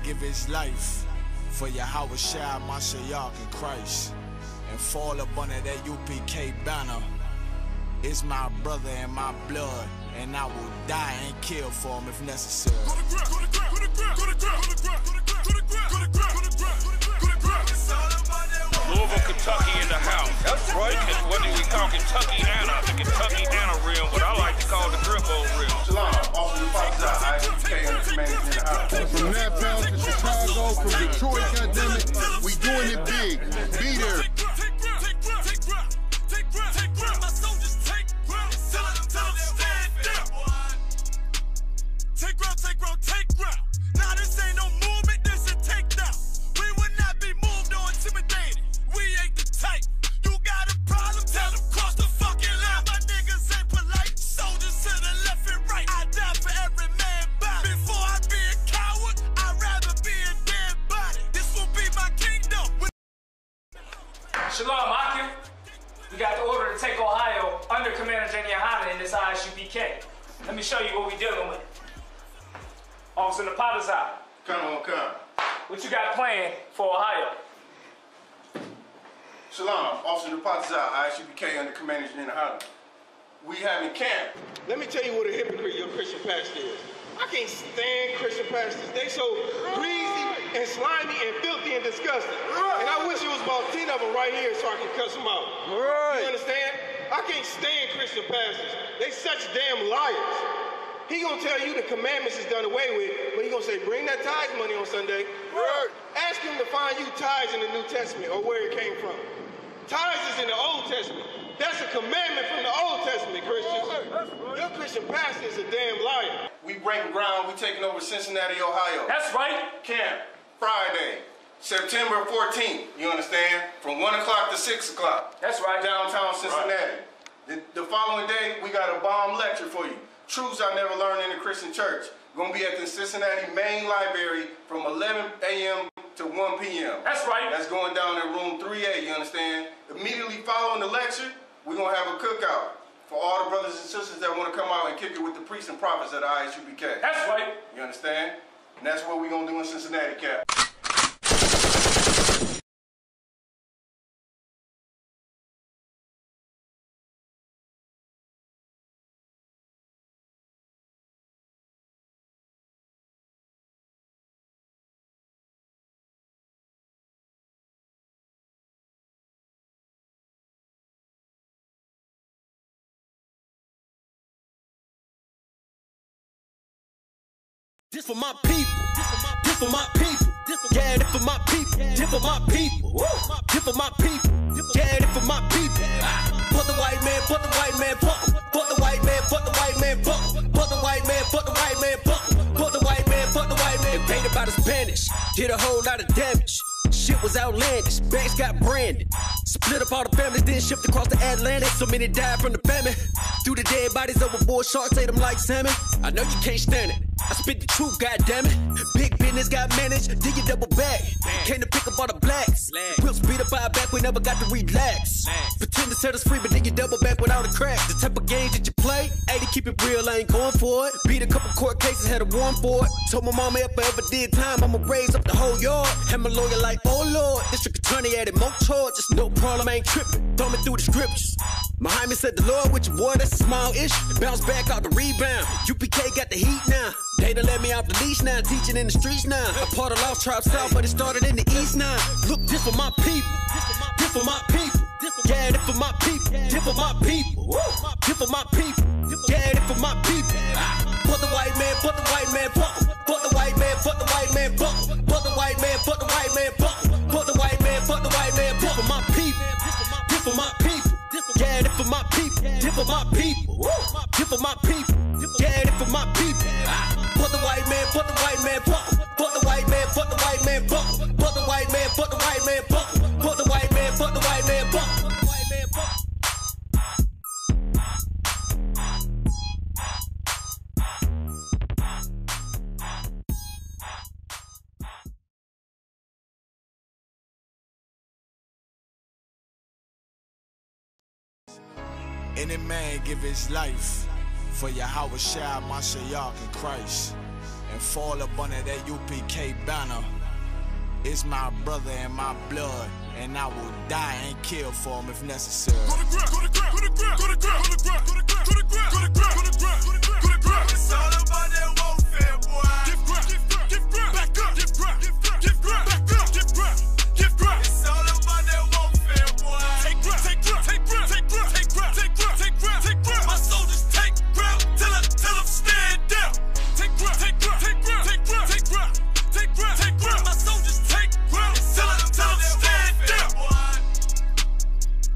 give his life for Yahweh Shai, Mashiach, and Christ, and fall up under that UPK banner. It's my brother and my blood, and I will die and kill for him if necessary. Louisville, Kentucky in the house. That's right. Whether we call Kentuckyana, the Kentuckyana rim, what I like to call the Grippo rim. Shalom, off the box out, Isupk and the commanders in the house. From Nashville to Chicago, from Detroit, goddammit, we doing it big. Be there. Take ground. Now this ain't no movement, this a takedown. We will not be moved or intimidated. We ain't the type. You got a problem, tell them cross the fucking line. My niggas ain't polite. Soldiers to the left and right. I die for every man body. Before I be a coward, I'd rather be a dead body. This will be my kingdom. Shalom, Akim. We got the order to take Ohio under Commander Jenny in this Isupk. Let me show you what we dealing with. Officer Napataza. Come on, come. What you got planned for Ohio? Shalom, Officer Napataza, Isupk under commanders in the house. We having camp. Let me tell you what a hypocrite your Christian pastor is. I can't stand Christian pastors. They so greasy and slimy and filthy and disgusting. And I wish it was about 10 of them right here so I could cuss them out. You understand? I can't stand Christian pastors. They such damn liars. He gonna tell you the commandments is done away with, but he gonna say, bring that tithe money on Sunday. Ask him to find you tithes in the New Testament or where it came from. Tithes is in the Old Testament. That's a commandment from the Old Testament, Christians. Your Christian pastor is a damn liar. We breaking ground, we taking over Cincinnati, Ohio. That's right. Camp, Friday, September 14th, you understand? From 1 o'clock to 6 o'clock. That's right. Downtown Cincinnati. Right. The following day, we got a bomb lecture for you. Truths I never learned in the Christian church. Gonna be at the Cincinnati Main Library from 11 a.m. to 1 p.m. That's right. That's going down in room 3A, you understand? Immediately following the lecture, we're gonna have a cookout for all the brothers and sisters that wanna come out and kick it with the priests and prophets at the Isupk. That's right. You understand? And that's what we're gonna do in Cincinnati, Cap. This for my people. This for my people. Yeah, this for my people. This for my people. This for my people. Yeah, this for my people. Fuck the white man, fuck the white man, fuck him. Fuck the white man, fuck the white man, fuck him. Fuck the white man, fuck the white man, fuck him. Fuck the white man, fuck the white man. Painted by the Spanish, did a whole lot of damage. Shit was outlandish, banks got branded. Split up all the families, then shipped across the Atlantic. So many died from the famine. Threw the dead bodies overboard, sharks ate them like salmon. I know you can't stand it, I spit the truth, goddammit. Big business got managed, did you double back? Came to pick up all the blacks. We'll speed up our back, we never got to relax. Pretend to set us free, but then you double back without a crack. The type of games that you play, 80 keep it real, I ain't going for it. Beat a couple court cases, had a warrant for it. Told my mama if I ever did time, I'ma raise up the whole yard. Had my lawyer like, oh Lord, district attorney added more charges. No problem, I ain't tripping, thumbing through the scriptures. Muhammad said the Lord with you, boy, that's a small issue. Bounce back out the rebound, UPK got the heat now. They done let me off the leash now, teaching in the streets now. A part of Lost Tribe South, but it started in the East now. Look, this for my people, this for my people. Yeah, this for my people, this for my people. This for my people, yeah, this for my people. Fuck the white man, fuck the white man, fuck him. Fuck the white man, fuck the white man, fuck him. Fuck the white man, fuck the white man, fuck him. Fuck the white man, fuck the white man, fuck for my people, this for my people. Yeah, this for my people, this for my people. This for my people, yeah, this for my people. Fuck the white man, fuck the white man, fuck him. Fuck the white man, fuck the white man, fuck him. Fuck the white man, fuck the white man, fuck him. Fuck the white man, fuck the white man, fuck him. Any man give his life for Yahweh Shai, Mashiach, and Christ, and fall up under that UPK banner. It's my brother and my blood, and I will die and kill for him if necessary. Go to ground, go to ground, go to ground, go to ground, go to ground, go to ground, go to ground, go to ground, go to ground, go to ground. It's all about that warfare, boy. Give ground, give ground, back up, give ground, give ground, back up, give ground, give ground. It's all about that warfare, boy. Take ground, take ground, take ground, take ground, take ground, take ground, take ground, take ground. My soldiers take ground till them stand down. Take ground, take ground, take ground, take ground, take ground, take ground, take ground. My soldiers take ground till them stand down.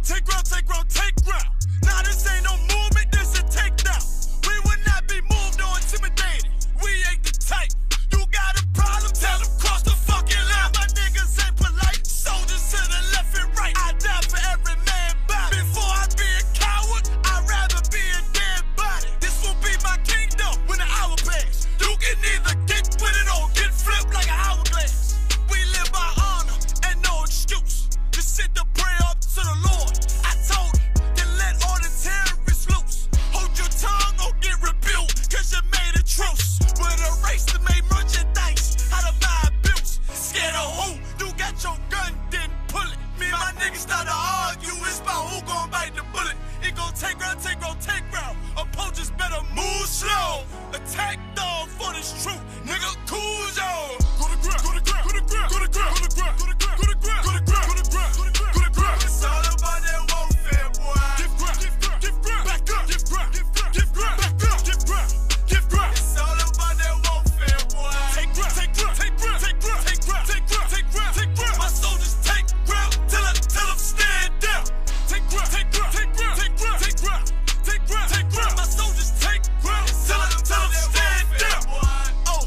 Take ground, take ground, take ground. Now this ain't no movement, this a takedown. We will not be moved or intimidated. We ain't the type. You got a problem, tell them cross the fucking line. My niggas ain't polite. Soldiers to the left and right. I die for every man body. Before I be a coward, I'd rather be a dead body. This will be my kingdom when the hour pass. You can either get with it or get flipped like an hourglass. We live by honor and no excuse. Just sit the prayer up to the Lord. I told him, then let all the terrorists loose. Hold your tongue or get rebuked, cause you made a truce. With a race to make merchandise out of my abuse. Scared of who? You got your gun, then pull it. Me and my niggas start to argue, it's about who gon' bite the bullet. It gon' take round, take round, take round. Opponents better move slow. Attack dog for this truth, nigga, cool zone. Go to ground, go to ground, go to ground, go to ground, go to ground, go to ground, go to ground, go to ground, go to ground, go to ground. It's all about that warfare, boy. Give ground, give ground, back up, give ground, give ground, back up, give ground, give ground. It's all about that warfare, boy. Take ground, take ground, take ground, take ground, take ground, take ground, take ground, take ground. My soldiers take ground till them stand down. Take ground, take ground, take ground, take ground, take ground, take ground, take ground. My soldiers take ground till them stand down. Oh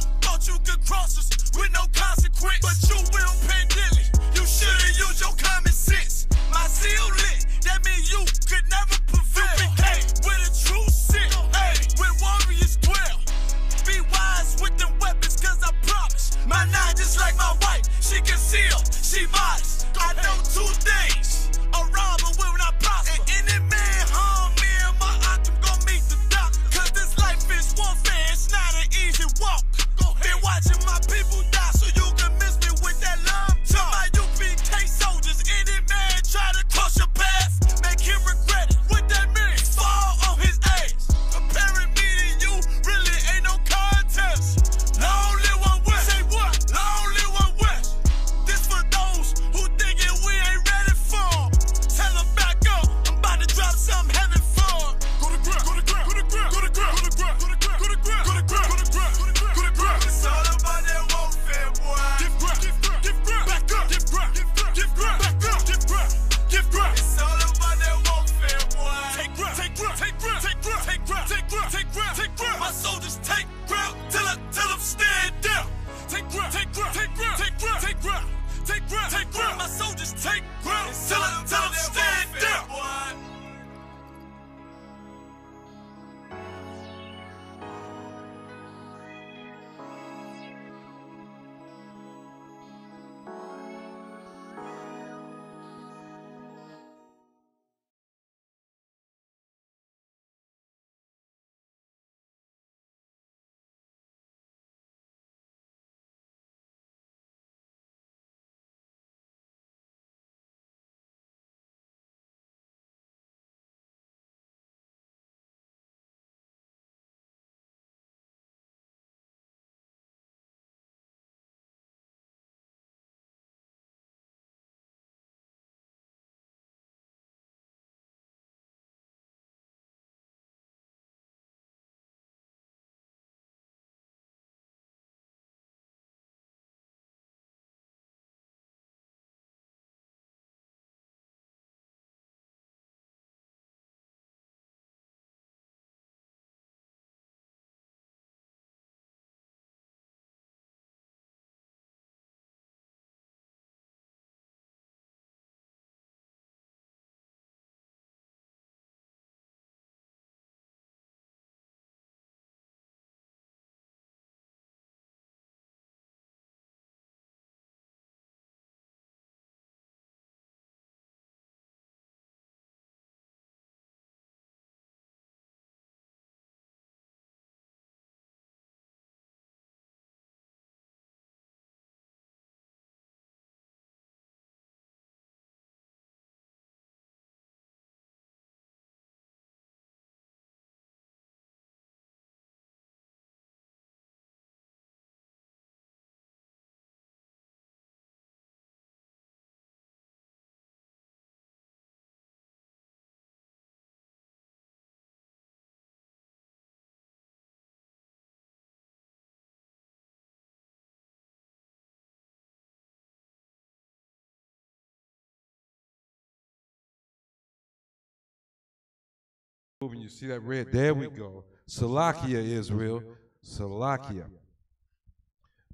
moving. You see that red? There we go. Salakia, Israel. Salakia.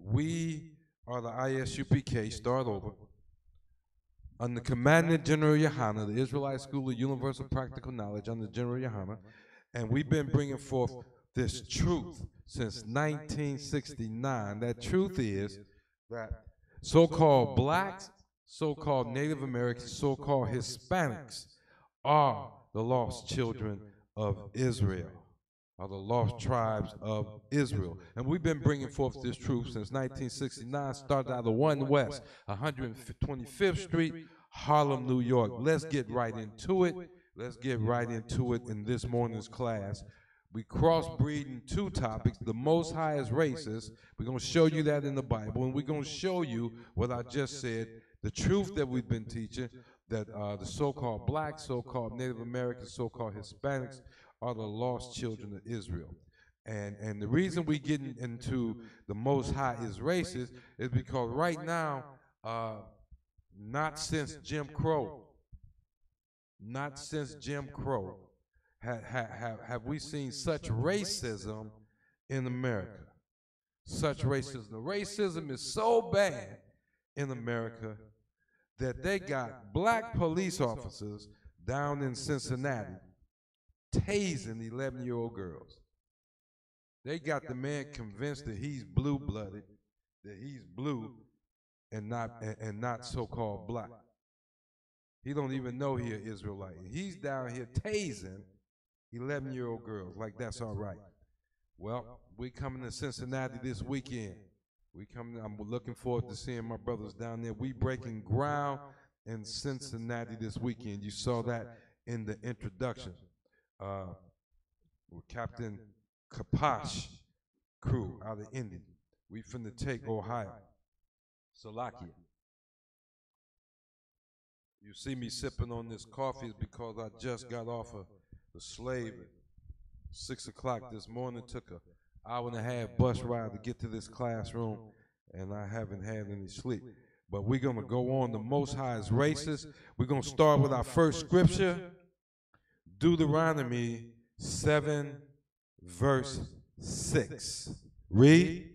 We are the ISUPK, start over. Under Commandant General Yohana, the Israelite School of Universal Practical Knowledge under General Yohana, and we've been bringing forth this truth since 1969. That truth is that so-called blacks, so-called Native Americans, so-called Hispanics are the lost children of Israel, are the lost tribes of Israel. And we've been bringing forth this truth since 1969, started out of 1 West, 125th Street, Harlem, New York. Let's get right into it. Let's get right into it in this morning's class. We crossbreeding 2 topics. The Most High is racist. We're going to show you that in the Bible, and we're going to show you what I just said, the truth that we've been teaching, that the so-called blacks, so-called Native Americans, so-called Hispanics are the lost children of Israel. And the reason we getting into the Most High is racist is because right now, not since Jim Crow, have we seen such racism in America. Such racism. The racism is so bad in America that they got black police officers down in Cincinnati tasing 11-year-old girls. They got the man convinced that he's blue-blooded, that he's blue and not so-called black. He don't even know he an Israelite. He's down here tasing 11-year-old girls like that's all right. Well, we coming to Cincinnati this weekend. I'm looking forward to seeing my brothers down there. We breaking ground in Cincinnati this weekend. You saw that in the introduction. With Captain Kapash crew out of Indy. We finna take Ohio. Salakia. You see me sipping on this coffee is because I just got off of the slave at 6 o'clock this morning. Took an hour and a half bus ride to get to this classroom, and I haven't had any sleep. But we're going to go on. The Most High is racist. We're going to start with our first scripture, Deuteronomy 7, verse 6. Read.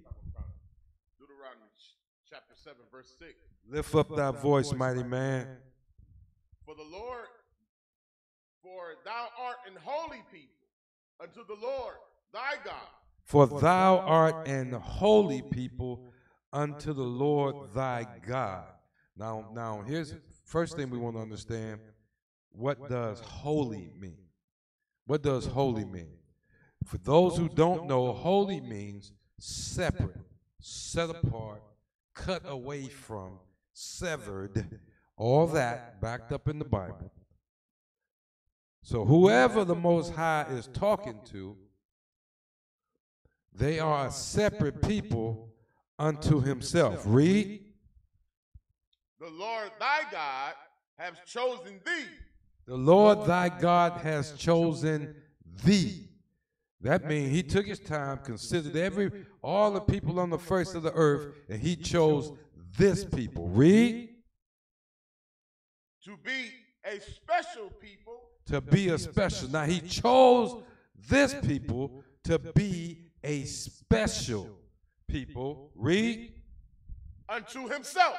Deuteronomy chapter 7, verse 6. Lift up thy voice, mighty man. For thou art an holy people unto the Lord thy God. For thou art an holy people unto the Lord thy God. Now here's the first thing we want to understand. What does holy mean? What does holy mean? For those who don't know, holy means separate, set apart, cut away from, severed, all that backed up in the Bible. So whoever the Most High is talking to, they are a separate people unto himself. Read. The Lord thy God has chosen thee. The Lord thy God has chosen thee. That means he took his time, considered all the people on the face of the earth, and he chose this people. Read. To be a special people. To be a special. Now he chose this people to be a special people. Read. Unto himself.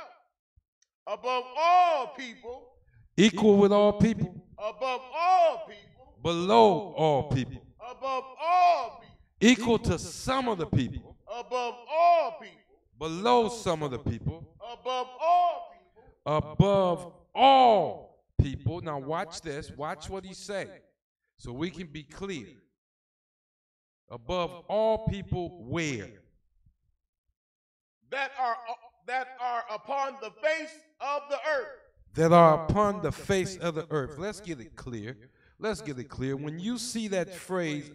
Above all people. Equal with all people. Above all people. Below all people. Above all people. Equal to some of the people. Above all people. Below some of the people. Above all people. Above all people. Now watch this. Watch what he say, so we can be clear. Above all people where? That are upon the face of the earth. That are upon the face of the earth. Let's get it clear. Let's get it clear. When you see that phrase,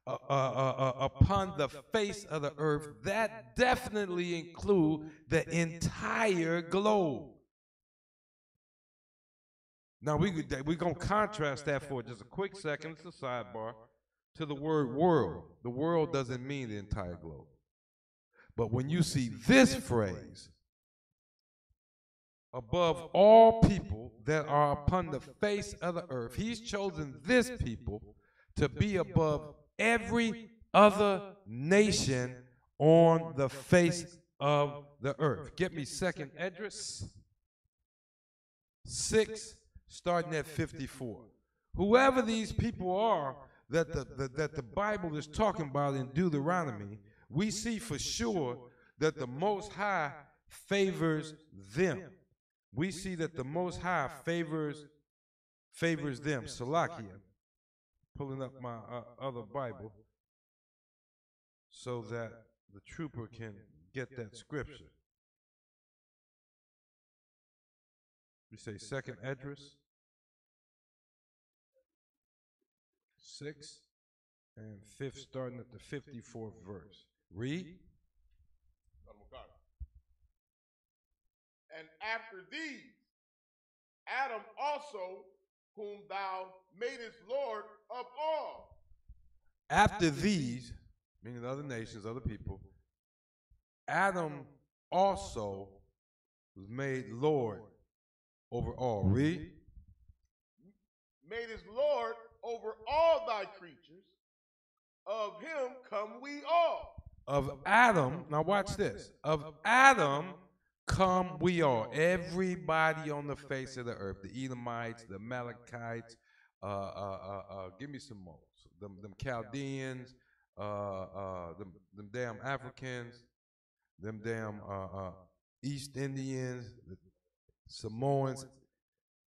upon the face of the earth, that definitely includes the entire globe. Now, we're going to contrast that for just a quick second. It's a sidebar. To the word world. The world doesn't mean the entire globe. But when you see this phrase, above all people that are upon the face of the earth, he's chosen this people to be above every other nation on the face of the earth. Get me second Esdras 6, starting at 54. Whoever these people are that the Bible is talking about in Deuteronomy, we see for sure that the Most High favors them. We see that the Most High favors them. Salakia. Pulling up my other Bible so that the trooper can get that scripture. We say second Esdras 6 and 5th, starting at the 54th verse. Read. And after these, Adam also, whom thou madest Lord of all. After these, meaning other nations, other people, Adam also was made Lord over all. Read. Madest Lord over all thy creatures. Of him come we all. Of Adam, now watch this. Of Adam come we all. Everybody on the face of the earth. The Edomites, the Amalekites, give me some more. Them Chaldeans, them damn Africans, them damn East Indians, the Samoans.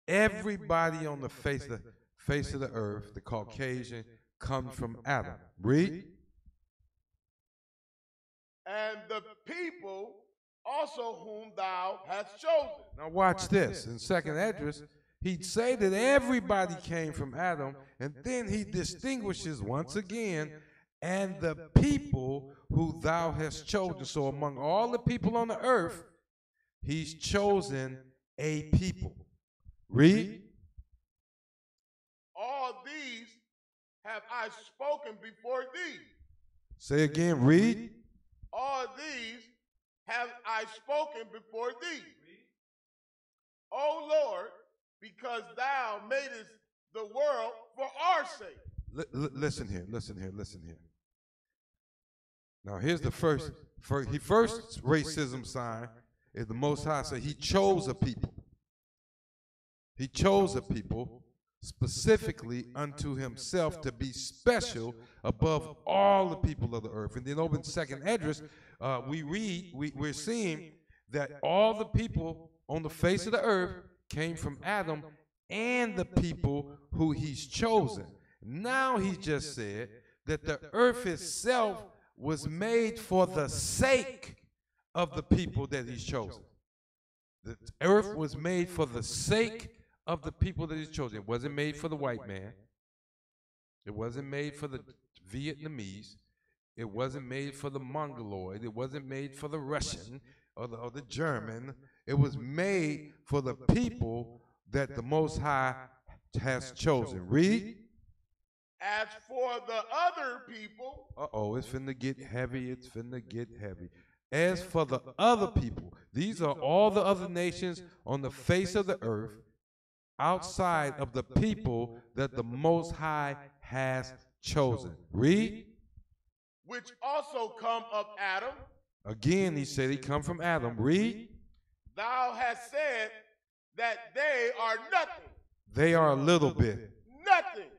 Everybody on the face of the earth, the Caucasian, comes from Adam. Read. And the people also whom thou hast chosen. Now watch this. In second Esdras, he'd say that everybody came from Adam, and then he distinguishes once again, and the people who thou hast chosen. So among all the people on the earth, he's chosen a people. Read. All these have I spoken before thee. Say again, read. All these have I spoken before thee. O Lord, because thou madest the world for our sake. Listen here. Now here's the first racism sign is the Most High said he chose a people. He chose a people specifically unto himself to be special above all the people of the earth. And then over in second Esdras, we're seeing that all the people on the face of the earth came from Adam and the people who he's chosen. Now he just said that the earth itself was made for the sake of the people that he's chosen. The earth was made for the sake of the people that he's chosen. It wasn't made for the white man. It wasn't made for the Vietnamese. It wasn't made for the Mongoloid. It wasn't made for the Russian or the German. It was made for the people that the Most High has chosen. Read. As for the other people. Uh-oh, it's finna get heavy. It's finna get heavy. As for the other people, these are all the other nations on the face of the earth outside of the people that the Most High has chosen. Read. Which also come of Adam. Again, he said he come from Adam. Read. Thou hast said that they are nothing. They are a little bit. Nothing.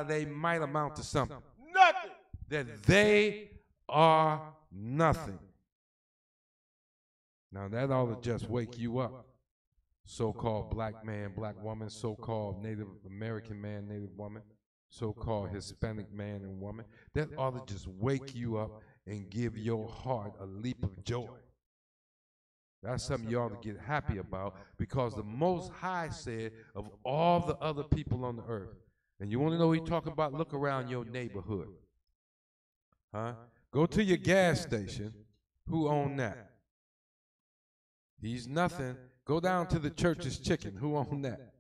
They might amount to something. Nothing. That they are nothing. Now that ought to just wake you up. So-called black man, black woman, so-called Native American man, Native woman, so-called Hispanic man and woman. That ought to just wake you up and give your heart a leap of joy. That's something you ought to get happy about, because the Most High said of all the other people on the earth, and you want to know what he's talking about? Look around your neighborhood. Huh? Go to your gas station. Who owned that? He's nothing. Go down to the church's chicken. Who owned that?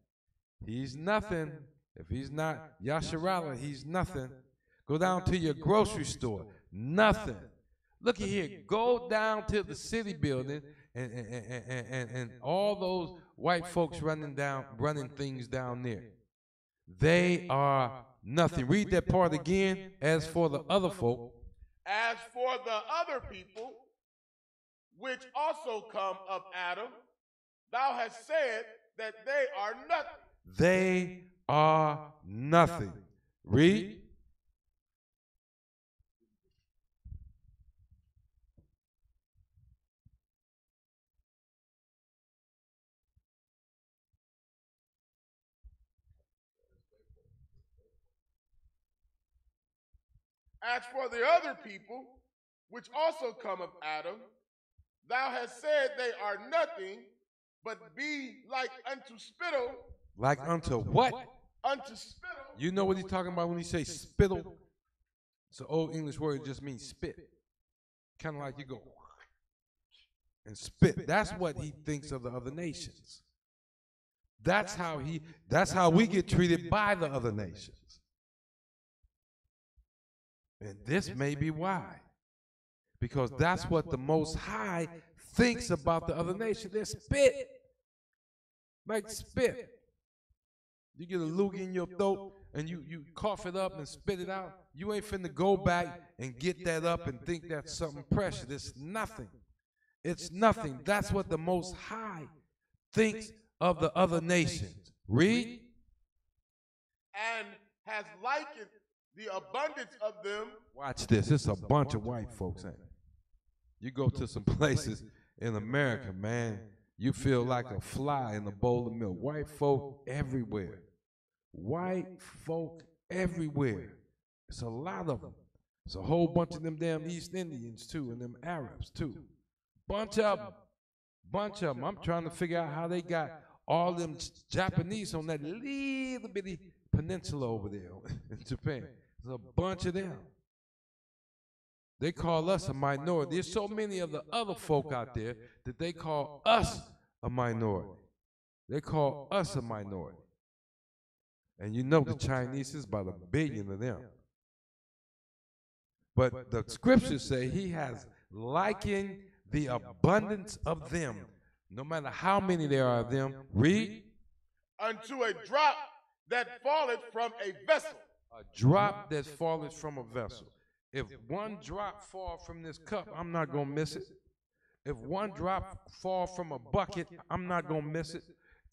He's nothing. If he's not Yasharala, he's nothing. Go down to your grocery store. Nothing. Look at here. Go down to the city building and all those white folks running things down there. They are nothing. Read that part again. As for the other folk, as for the other people, which also come of Adam, thou hast said that they are nothing. they are nothing. Read. As for the other people, which also come of Adam, thou hast said they are nothing, but be like unto spittle. Like unto what? Unto spittle. You know what he's talking about when he say spittle? It's an old English word. It just means spit. Kind of like you go and spit. That's what he thinks of the other nations. That's how we get treated by the other nations. And this may be why. Because that's what the Most High thinks about the other nation. They spit. Like spit. You get a loogie in your throat and you cough it up and spit it out. You ain't finna go back and get that up and think that's something precious. It's nothing. It's nothing. That's what the Most High thinks of the other nations. Read. And has likened the abundance of them. Watch this. It's a bunch of white folks, ain't it? You go to some places in America, man, you feel like a fly in a bowl of milk. White folk everywhere. White folk everywhere. It's a lot of them. It's a whole bunch of them damn East Indians, too, and them Arabs, too. Bunch of them. Bunch of them. I'm trying to figure out how they got all them Japanese on that little bitty peninsula over there in Japan. There's a bunch of them. They call us a minority. There's so many of the other folk out there that they call us a minority. They call us a minority. And you know the Chinese is about 1 billion of them. But the scriptures say he has likened the abundance of them. No matter how many there are of them, read. Unto a drop that falleth from a vessel. A drop that falleth from a vessel. If one drop fall from this cup, I'm not going to miss it. If one drop fall from a bucket, I'm not going to miss it.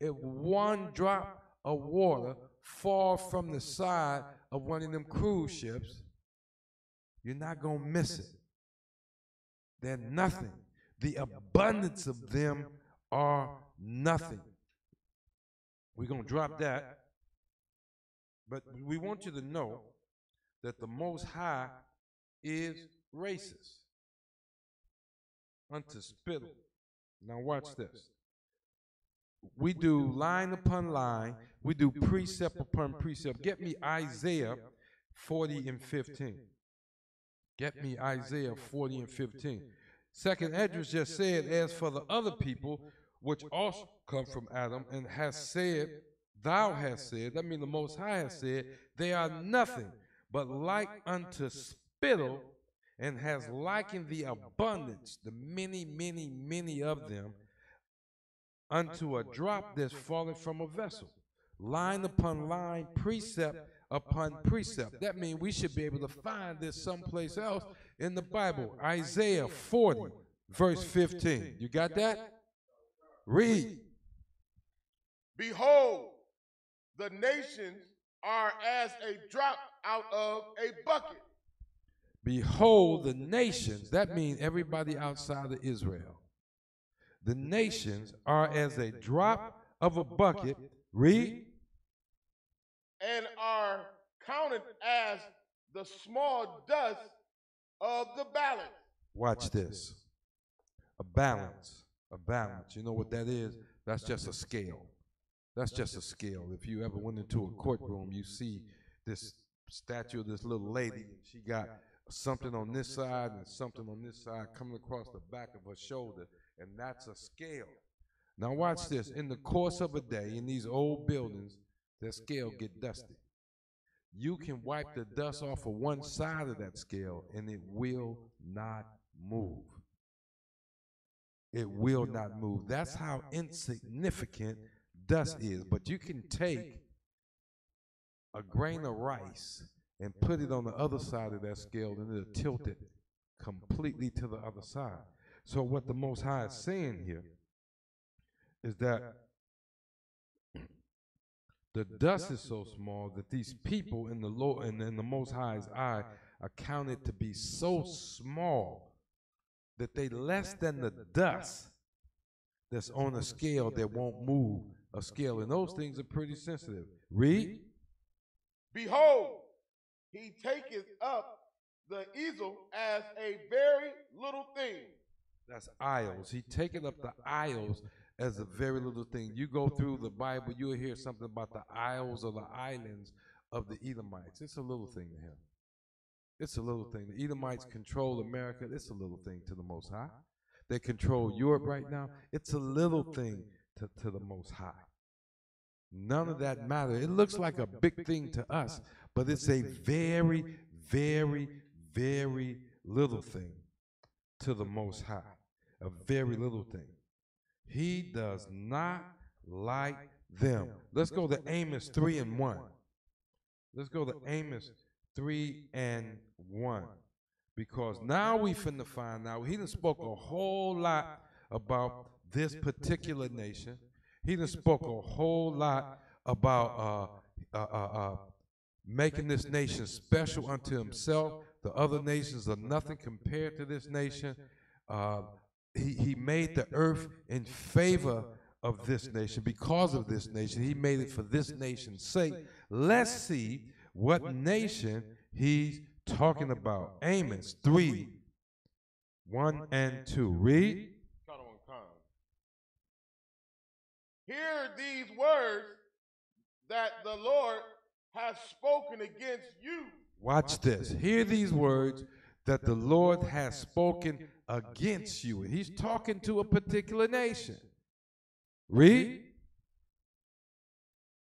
If one drop of water fall from the side of one of them cruise ships, you're not going to miss it. They're nothing. The abundance of them are nothing. We're going to drop that. But we want you to know that the Most High is racist unto spittle. Now watch this. We do line upon line. We do precept upon precept. Get me Isaiah 40 and 15. Get me Isaiah 40 and 15. Second Esdras just said, as for the other people, which also come from Adam, and has said, thou hast said, that means the Most High has said, they are nothing but like unto spittle, and has likened the abundance, the many, many, many of them, unto a drop that's fallen from a vessel. Line upon line, precept upon precept. That means we should be able to find this someplace else in the Bible. Isaiah 40, verse 15. You got that? Read. Behold, the nations are as a drop out of a bucket. Behold, the nations, that means everybody outside of Israel. The nations are as a drop of a bucket. Read. And are counted as the small dust of the balance. Watch this. A balance. A balance. You know what that is? That's just a scale. That's just a scale. If you ever went into a courtroom, you see this statue of this little lady. She got something on this side and something on this side coming across the back of her shoulder, and that's a scale. Now watch this. In the course of a day, in these old buildings, that scale get dusty. You can wipe the dust off of one side of that scale, and it will not move. It will not move. That's how insignificant dust is. But you can take a grain of rice and put it on the other side of that scale, and it'll tilt it completely to the other side. So what the Most High is saying here is that the dust is so small that these people in the Lord and in the Most High's eye are counted to be so small that they less than the dust that's on a scale that won't move a scale. And those things are pretty sensitive. Read. Behold, he taketh up the easel as a very little thing. That's isles. He taketh up the isles as a very little thing. You go through the Bible, you'll hear something about the isles or the islands of the Edomites. It's a little thing to him. It's a little thing. The Edomites control America. It's a little thing to the Most High. They control Europe right now. It's a little thing to the Most High. None of that matters. It looks like a big thing to us, but it's a very, very, very little thing to the Most High. A very little thing. He does not like them. Let's go to Amos 3:1. Let's go to Amos 3:1. Because now we finna find out, he done spoke a whole lot about this particular nation. He done spoke a whole lot about making this nation special unto himself. The other nations are nothing compared to this nation. He made the earth in favor of this nation. Because of this nation, he made it for this nation's sake. Let's see what nation he's talking about. Amos 3:1-2. Read. Hear these words that the Lord has spoken against you. Watch this. Hear these words that the Lord has spoken against you. And he's talking to a particular nation. Read.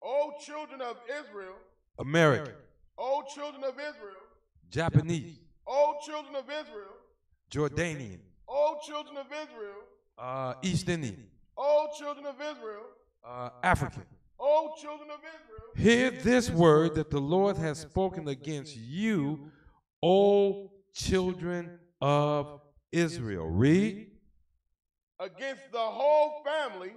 O children of Israel. American. O children of Israel. Japanese. O children of Israel. Jordanian. O children of Israel. East Indian. O children of Israel. African. O children of Israel. Hear this word that the Lord has spoken against you, O children of Israel. Read. Against the whole family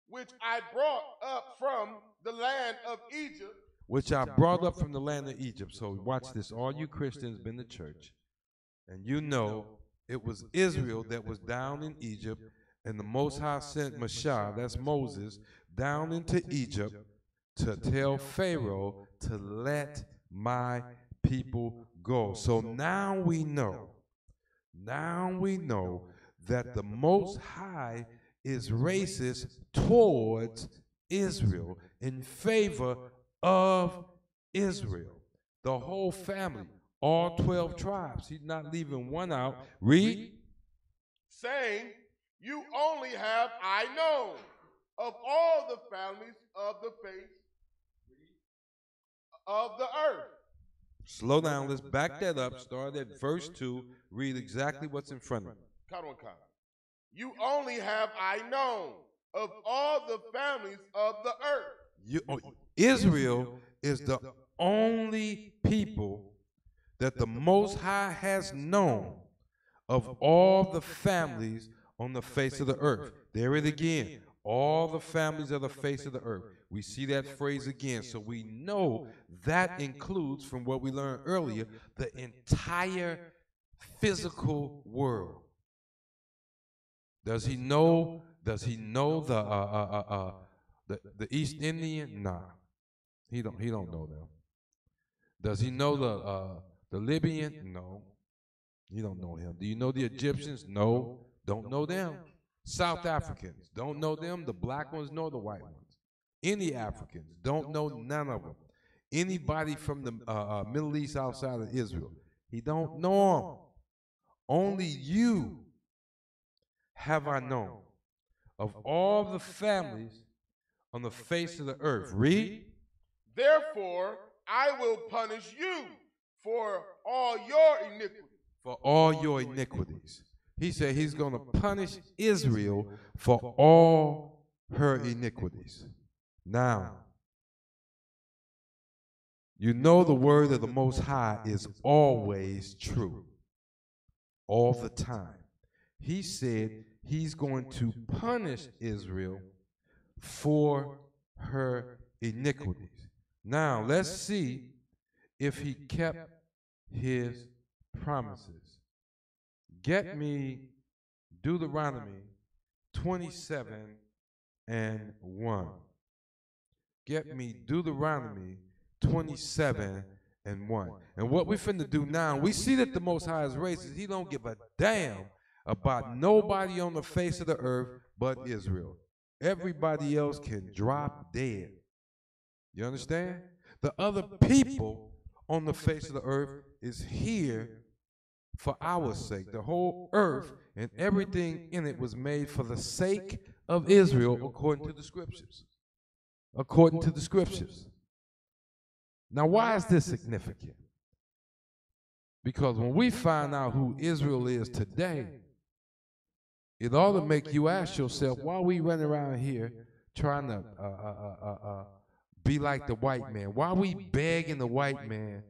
which I brought up from the land of Egypt. Which I brought up from the land of Egypt. So watch this. All you Christians been to church, and you know it was Israel that was down in Egypt, and the Most High sent Mashah, that's Moses, down into Egypt to tell Pharaoh to let my people go. So now we know that the Most High is racist towards Israel, in favor of Israel. The whole family, all 12 tribes. He's not leaving one out. Read. Saying, you only have I known of all the families of the face of the earth. Slow down. Let's back that up. Start at verse 2. Read exactly what's in front of it. You only have I known of all the families of the earth. Israel is the only people that the Most High has known of all the families on the face of the earth. There it again. All the families of the face of the earth. We see that phrase again. So we know that includes, from what we learned earlier, the entire physical world. Does he know the East Indian? Nah. He don't know them. Does he know the Libyan? No. You don't know him. Do you know the Egyptians? No. Don't know them. South Africans, don't know them. The black ones nor the white ones. Any Africans, don't know none of them. Anybody from the Middle East outside of Israel, he don't know them. Only you have I known of all the families on the face of the earth. Read. Therefore, I will punish you for all your iniquities. For all your iniquities. He said he's going to punish Israel for all her iniquities. Now, You know the word of the Most High is always true, all the time. He said he's going to punish Israel for her iniquities. Now, let's see if he kept his promises. Get me Deuteronomy 27:1. Get me Deuteronomy 27:1. And what we finna do now, we see that the Most High is racist. He don't give a damn about nobody on the face of the earth but Israel. Everybody else can drop dead. You understand? The other people on the face of the earth is here for our sake. The whole earth and everything in it was made for the sake of Israel, according to the scriptures. According to the scriptures. Now, why is this significant? Because when we find out who Israel is today, it ought to make you ask yourself, why are we running around here trying to be like the white man? Why are we begging the white man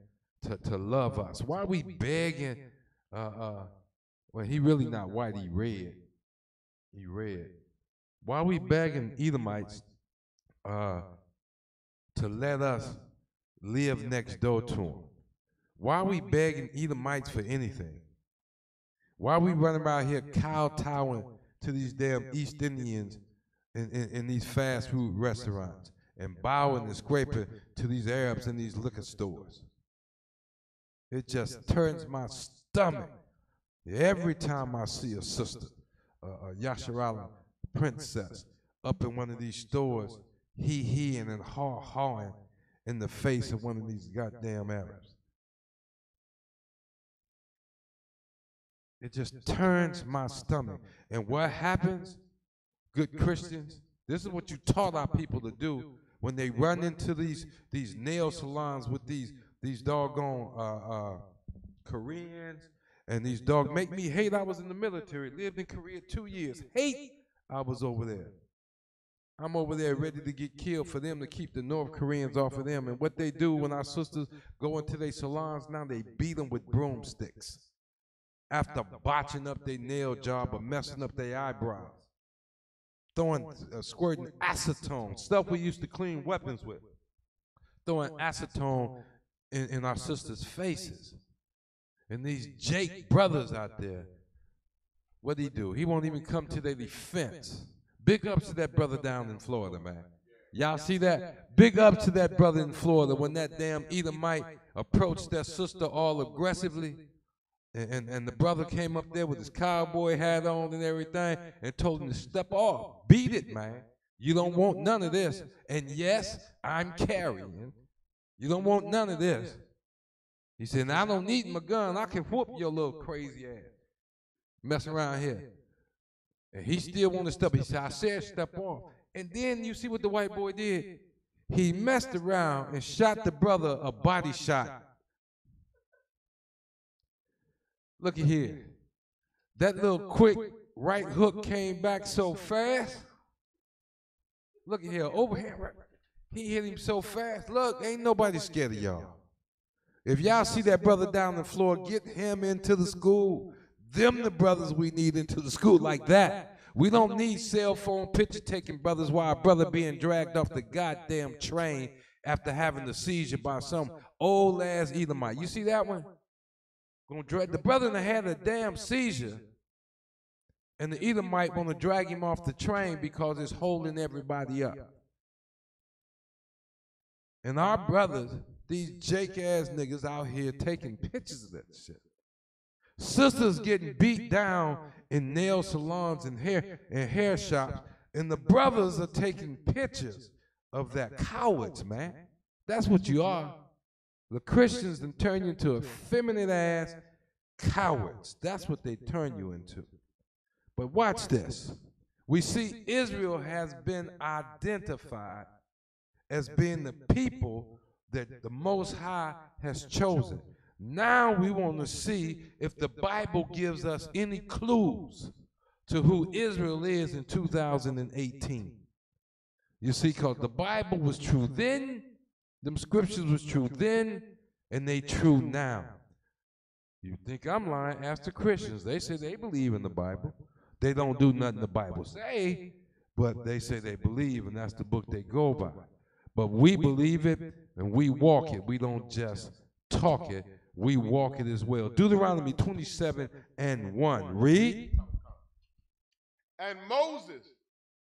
to love us? Why are we begging, well, he really not white, he red. He red. Why are we begging Edomites to let us live next door to them? Why are we begging Edomites for anything? Why are we running around here kowtowing to these damn East Indians in these fast food restaurants and bowing and scraping to these Arabs in these liquor stores? It just turns my stomach every time I see a sister, a Yasharala princess, up in one of these stores, he-heing and haw-hawing in the face of one of these goddamn Arabs. It just turns my stomach. And what happens, good Christians, this is what you taught our people to do when they run into these nail salons with these doggone Koreans and these make me hate. I was in the military, lived in Korea 2 years. Hate I was over there. I'm over there ready to get killed for them to keep the North Koreans off of them. And what they do when our sisters go into their salons, now they beat them with broomsticks after botching up their nail job or messing up their eyebrows, squirting acetone, stuff we used to clean weapons with, throwing acetone in our sisters' faces. And these Jake brothers out there, what'd he do? He won't even come to their defense. Big ups to that brother down in Florida, man. Y'all see that? Big up to that brother in Florida when that damn Edomite approached that sister all aggressively. And the brother came up there with his cowboy hat on and everything and told him to step off. Beat it, man. You don't want none of this. And yes, I'm carrying. You don't want none of this. He said, I don't need my gun. I can whoop your little crazy ass. Mess around here. And he still want to step. He said, I said step off. And then you see what the white boy did? He messed around and shot the brother a body shot. Look at here. That little quick right hook came back so fast. Look at here. Over here. He hit him so fast. Look, ain't nobody scared of y'all. If y'all see that brother down the floor, get him into the school. Them the brothers we need into the school like that. We don't need cell phone picture taking brothers while our brother being dragged off the goddamn train after having the seizure by some old ass Edomite. You see that one? The brother had a damn seizure, and the Edomite want to drag him off the train because it's holding everybody up. And our brothers, these Jake-ass niggas out here taking pictures of that shit. Sisters getting beat down in nail salons and hair shops, and the brothers are taking pictures of that. Cowards, man. That's what you are. The Christians then turn you into effeminate ass cowards. That's what they turn you into. But watch this. We see Israel has been identified as being the people that the Most High has chosen. Now we want to see if the Bible gives us any clues to who Israel is in 2018. You see, because the Bible was true then, Them scriptures was true then, and they true now. You think I'm lying? Ask the Christians. They say they believe in the Bible. They don't do nothing the Bible say, but they say they believe, and that's the book they go by. But we believe it, and we walk it. We don't just talk it. We walk it as well. Deuteronomy 27:1. Read. And Moses,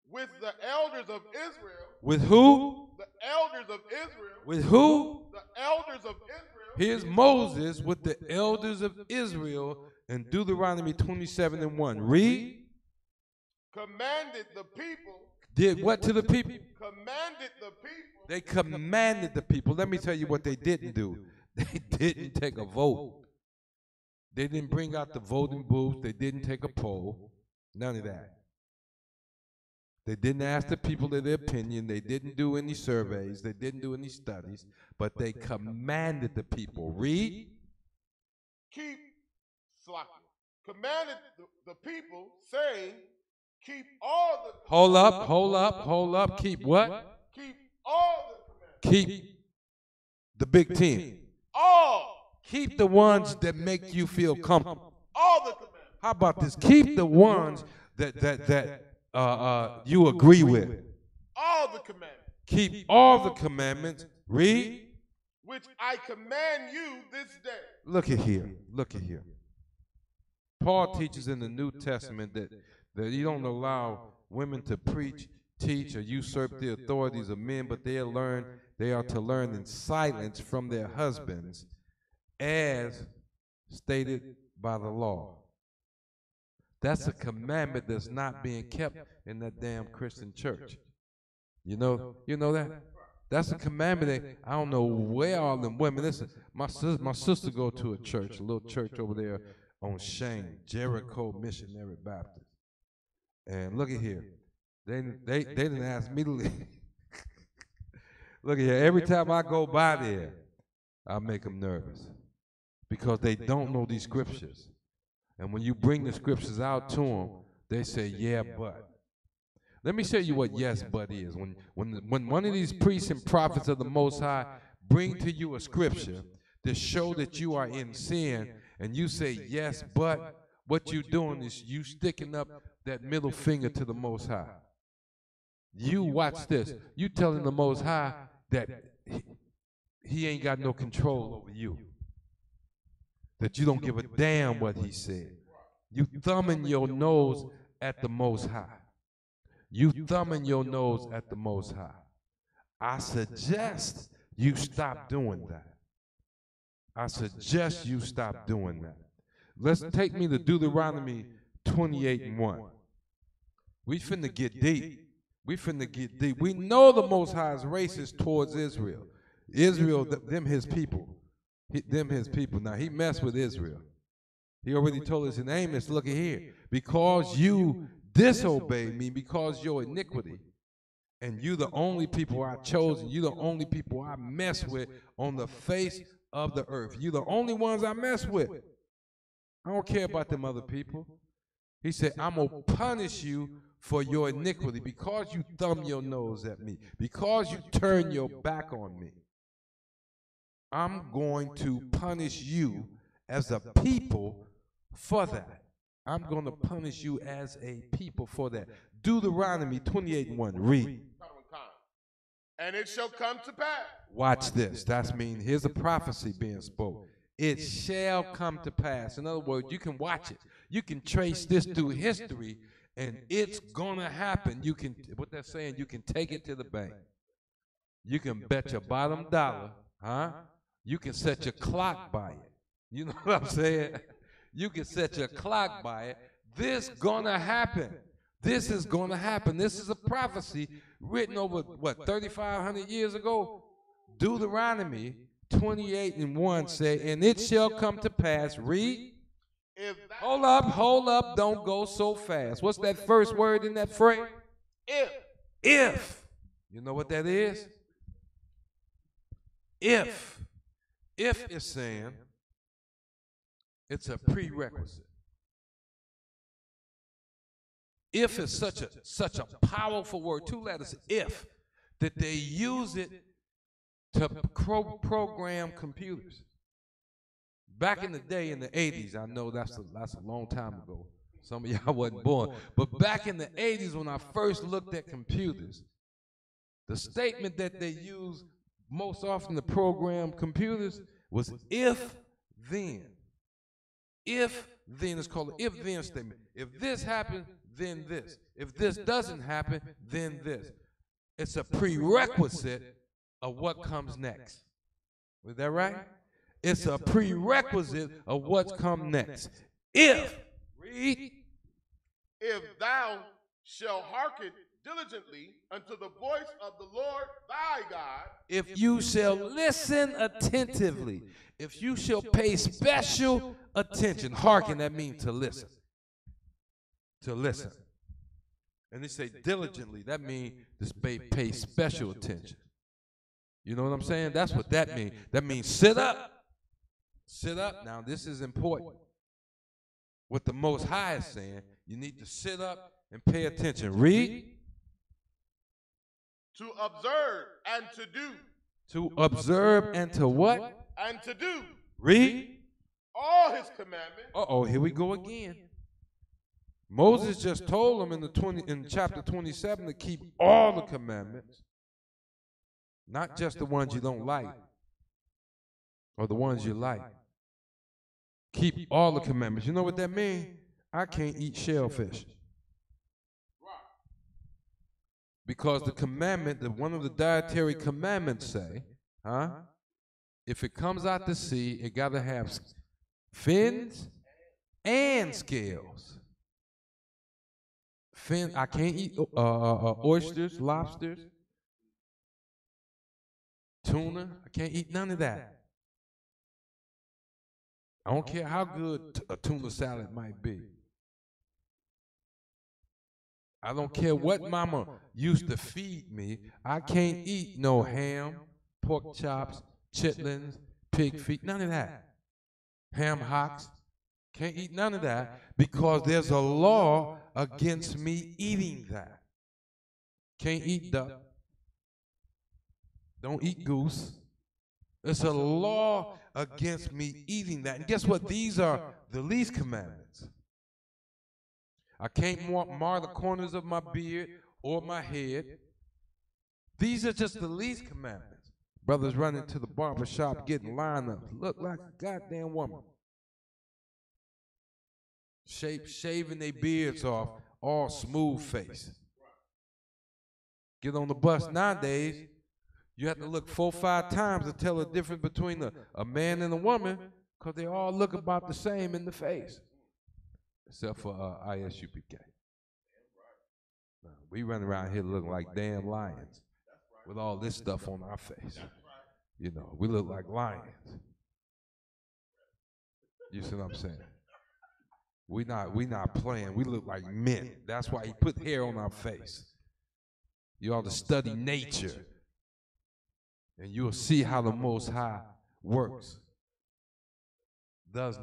with the elders of Israel. With who? The elders of Israel. With who? The elders of Israel. Here's Moses with the elders of Israel in Deuteronomy 27:1. Read. Commanded the people. Did what to the people? Commanded the people. They commanded the people. Let me tell you what they didn't do. They didn't take a vote. They didn't bring out the voting booth. They didn't take a poll. None of that. They didn't ask the people their opinion. They didn't do any surveys. They didn't do any studies. But they commanded the people. Read. Keep, commanded the people, saying, keep all the... Hold up. Keep what? Keep all the commandments. Keep the Big Ten. All. Keep the ones that make you feel comfortable. All the commandments. How about this? Keep the ones that you agree with. All the commandments. Keep all the commandments. Read. Which I command you this day. Look at here. Paul teaches in the New Testament that you don't allow women to preach, teach, or usurp the authorities of men, but they are to learn in silence from their husbands, as stated by the law. That's a commandment that's not being kept in that damn Christian church. You know that? That's a commandment that I don't know where all them women. Listen, my sister go to a church, a little church over there on Shane, Jericho Missionary Baptist. And look at here. They didn't ask me to leave. Look at here. Every time I go by there, I make them nervous because they don't know these scriptures. And when you bring the scriptures out to them, they say, yeah, but. Let me show you what yes, but is. When one of these priests and prophets of the Most High bring to you a scripture to show that you are in sin, and you say yes, but, what you're doing is you sticking up that middle finger to the Most High. You watch this. You telling the Most High that he ain't got no control over you. That you don't give a damn what he said. You thumbing your nose at the Most High. You thumbing your nose at the Most High. I suggest you stop doing that. I suggest you stop doing that. Let's take me to Deuteronomy 28:1. We finna get deep. We know the Most High is racist towards Israel. Israel, them his people. Them his people. Now, he messed with Israel. He already told us in Amos, look at here. Because you disobey me, because your iniquity, and you the only people I chose, and you the only people I mess with on the face of the earth. You the only ones I mess with. I don't care about them other people. He said, I'm going to punish you for your iniquity because you thumb your nose at me, because you turn your back on me. I'm going to punish you as a people for that. I'm going to punish you as a people for that. Deuteronomy 28:1. Read. And it shall come to pass. Watch this. That's mean. Here's a prophecy being spoke. It shall come to pass. In other words, you can watch it. You can trace this through history, and it's gonna happen. You can, what they're saying, you can take it to the bank. You can bet your bottom dollar, huh? You can set your clock by it. You know what I'm saying? You can set your clock by it. This gonna happen. This is gonna happen. This is a prophecy written over, what, 3,500 years ago? Deuteronomy 28:1 say, and it shall come to pass, read. Hold up, don't go so fast. What's that first word in that phrase? If. You know what that is? If. If is saying it's a prerequisite. If is such a powerful word, two letters, if, that they use it to program computers. Back in the day, in the 80s, I know that's a long time ago. Some of y'all wasn't born. But back in the 80s, when I first looked at computers, the statement that they used most often to program computers was if then. If then, it's called an if then statement. If this happens, then this. If this doesn't happen, then this. It's a prerequisite of what comes next. Is that right? It's a prerequisite of what's come next. If, read. If thou shalt hearken diligently unto the voice of the Lord thy God. If you shall listen attentively. If you shall pay special attention. Hearken, that means to listen. To listen. And they say diligently, that means to pay special attention. You know what I'm saying? That's what that means. That means sit up. Sit up. Now, this is important. What the Most High is saying, you need to sit up and pay attention. Read. To observe and to do. To observe and to what? And to do. Read. All his commandments. Uh-oh, here we go again. Moses just told them in chapter 27 to keep all the commandments, not just the ones you don't like or the ones you like. Keep all the commandments. You know what that means? I can't eat shellfish. Because the commandment, one of the dietary commandments say, if it comes out to sea, it got to have fins and scales. I can't eat oysters, lobsters, tuna. I can't eat none of that. I don't care how good a tuna salad might be. I don't care what mama used to feed me. I can't eat no ham, pork chops, chitlins, pig feet, none of that. Ham hocks. Can't eat none of that because there's a law against me eating that. Can't eat duck. Don't eat goose. It's a law against me eating that. And guess what? These are the least commandments. I can't mar the corners of my beard or my head. These are just the least commandments. Brothers running to the barber shop getting lined up. Look like a goddamn woman. Shaving their beards off, all smooth face. Get on the bus nowadays, you have to look 4 or 5 times to tell the difference between a man and a woman because they all look about the same in the face. Except for Isupk. We run around here looking like damn lions with all this stuff on our face. You know, we look like lions. You see what I'm saying? We not playing. We look like men. That's why he put hair on our face. You ought to study nature, and you'll see how the Most High works. That's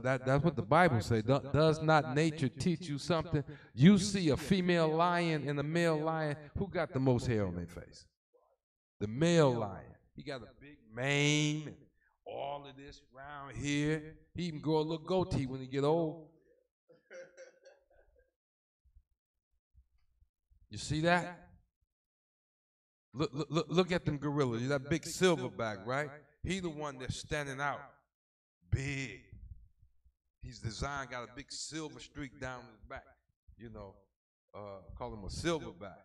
what the Bible says. Does not nature teach you something? You see a female lion and a male lion. Who got the most hair on their face? The male lion. He got a big mane and all of this around here. He even grow a little goatee when he get old. You see that? Look at them gorillas. That big silverback, right? He the one that's standing out. Big. He's designed, got a big silver streak down his back. You know, call him a silverback.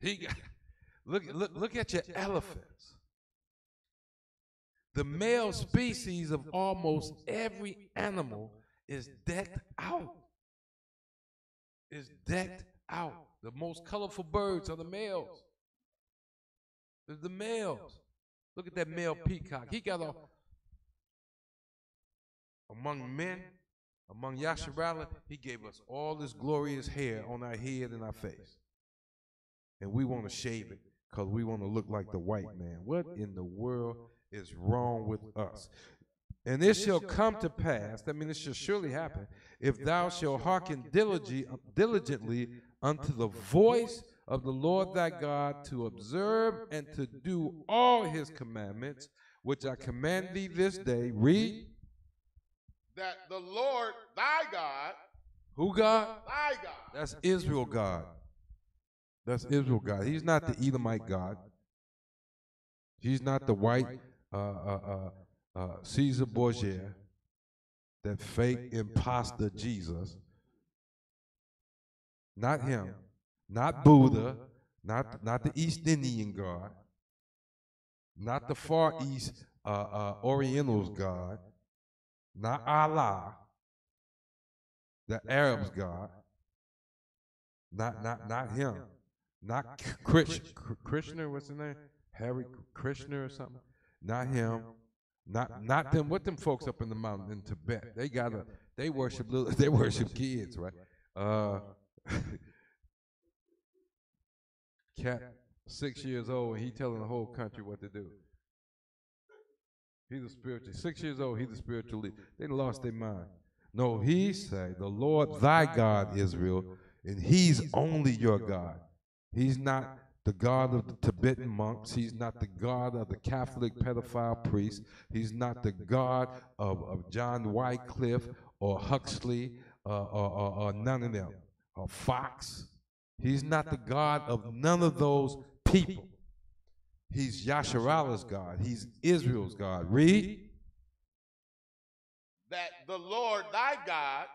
He got, look at your elephants. The male species of almost every animal is decked out. Is decked out. The most colorful birds are the males. They're the males. Look at that male peacock. He got among men, among Yasharala, he gave us all this glorious hair on our head and our face. And we want to shave it because we want to look like the white man. What in the world is wrong with us? And it shall come to pass, I mean, it shall surely happen, if thou shalt hearken diligently unto the voice of the Lord thy God, to observe and to do all his commandments, which I command thee this day. Read. That the Lord thy God. Who God? Thy God. That's Israel God. That's Israel God. He's not the Edomite God. He's not the white Caesar Borgia, that fake imposter Jesus. Not him. Not Buddha. Not the East Indian God. Not the Far East Orientals God. Not Allah. The Arabs God. Not him. Not Krishna, what's his name? Harry Krishna or something? Not him. Not them. What them folks up in the mountain in Tibet? They worship kids, right? Cat 6 years old, and he telling the whole country what to do. He's a spiritual. 6 years old, he's a spiritual leader. They lost their mind. No, he say, the Lord thy God, Israel, and he's only your God. He's not the God of the Tibetan monks. He's not the God of the Catholic pedophile priest. He's not the God of John Wycliffe or Huxley or none of them, or Fox. He's not the God of none of those people. He's Yasharalah's God. He's Israel's God. Read. That the Lord thy God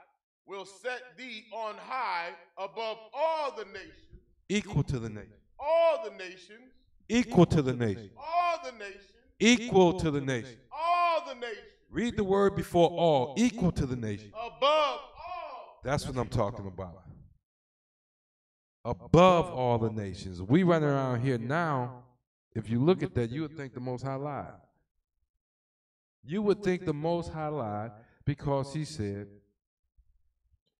will set thee on high above all the nations. Equal to the nation. All the nations. Equal to the nation. All the nations. Equal to the nation. All the nations. Read the word before all. Equal to the nation. Above all. That's what I'm talking about. Above all the nations. We run around here now. If you look at that, you would think the Most High lied. You would think the Most High lied because he said,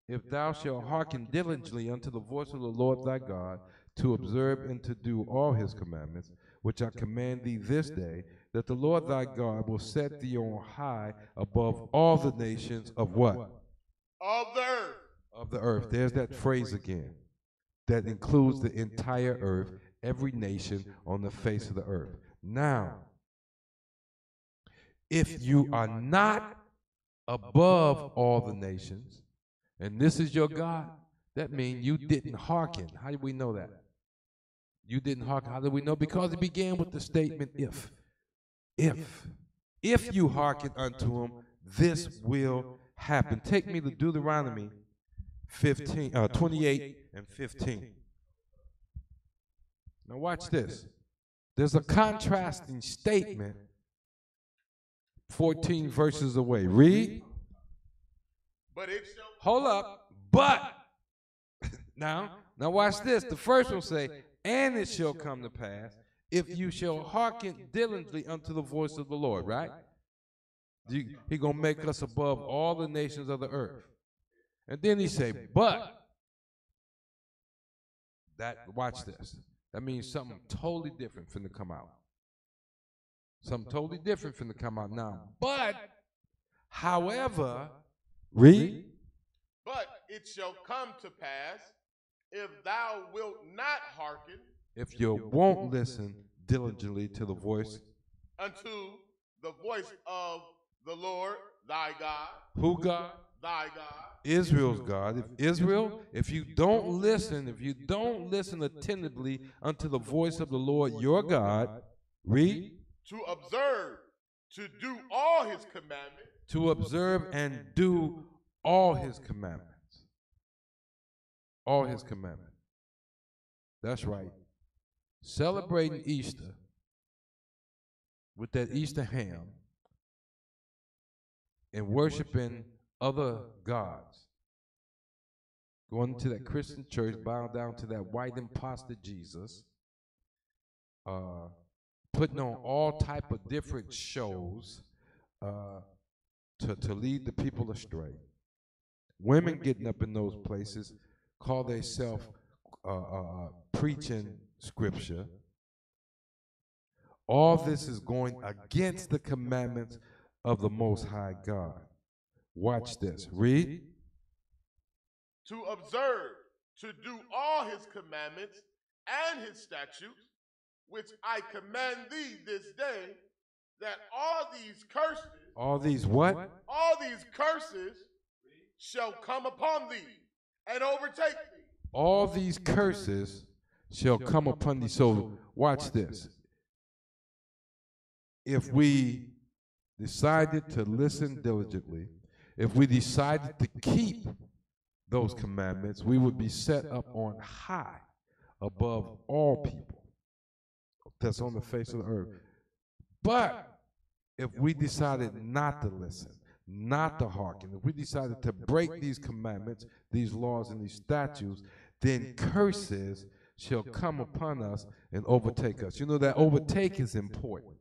if thou shalt hearken diligently unto the voice of the Lord thy God, to observe and to do all his commandments, which I command thee this day, that the Lord thy God will set thee on high above all the nations of what? Of the earth. Of the earth. There's that phrase again. That includes the entire earth, every nation on the face of the earth. Now, if you are not above all the nations, and this is your God, that means you didn't hearken. How do we know that? You didn't hearken. How do we know? Because it began with the statement if. If you hearken unto him, this will happen. Take me to Deuteronomy 28 and 15. Now watch this. There's a contrasting statement 14 verses away. Read. But it shall. Hold up. But. Now watch this. The first one say, and it shall come to pass, if you shall hearken diligently unto the voice of the Lord, right? He gonna make us above all the nations of the earth. And then he say, but. Watch this. That means something totally different finna come out. Something totally different finna come out now. But, however, read. But it shall come to pass, if thou wilt not hearken. If you won't listen diligently to the voice. Unto the voice of the Lord thy God. Who God? Thy God. Israel's God. If you don't listen attentively unto the voice of the Lord your God, read. To observe, to do all his commandments. To observe and do all his commandments. All his commandments. That's right. Celebrating Easter with that Easter ham and worshiping other gods, going to that Christian church, bowing down to that white imposter Jesus, putting on all type of different shows to lead the people astray. Women getting up in those places call themselves preaching scripture. All this is going against the commandments of the Most High God. Watch this. Read. To observe, to do all his commandments and his statutes, which I command thee this day, that all these curses, all these what? all these curses shall come upon thee and overtake thee. All these curses shall come upon thee. So watch this. If we decided to listen diligently, if we decided to keep those commandments, we would be set up on high above all people that's on the face of the earth. But if we decided not to listen, not to hearken, if we decided to break these commandments, these laws, and these statutes, then curses shall come upon us and overtake us. You know that overtake is important.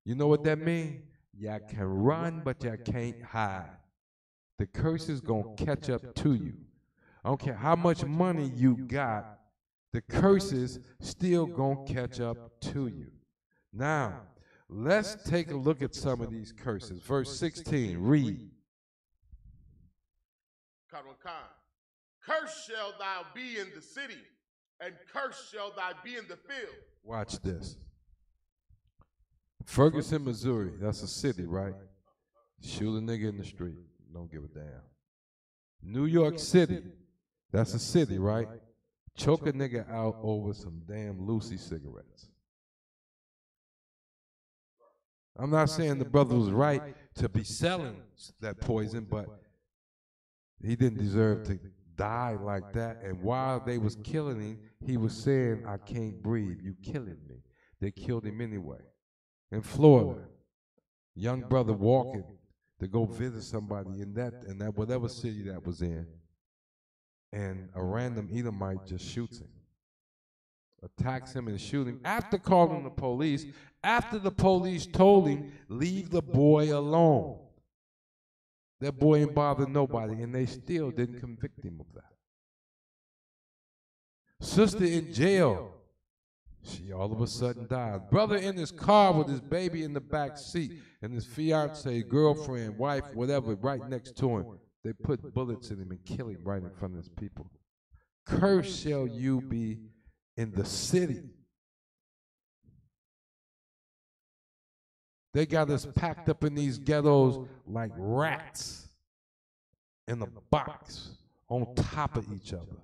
You know what that means? Y'all can run, but y'all can't hide. The curse is going to catch up to you. I don't care how much money you got, the curse is still going to catch up to you. Now, let's take a look at some of these curses. Verse 16, read. Cursed shall thou be in the city, and cursed shall thou be in the field. Watch this. Ferguson, Missouri, that's a city, right? Shoot a nigga in the street, don't give a damn. New York City, that's a city, right? Choke a nigga out over some damn Lucy cigarettes. I'm not saying the brother was right to be selling that poison, but he didn't deserve to die like that. And while they was killing him, he was saying, I can't breathe, you killing me. They killed him anyway. In Florida, young brother walking to go visit somebody in that whatever city that was in, and a random Edomite just shoots him, attacks him and shoots him after calling the police, after the police told him, leave the boy alone. That boy ain't bothered nobody, and they still didn't convict him of that. Sister in jail, she all of a sudden died. Brother in his car with his baby in the back seat, and his fiance, girlfriend, wife, whatever, right next to him. They put bullets in him and kill him right in front of his people. Cursed shall you be in the city. They got us packed up in these ghettos like rats in a box on top of each other.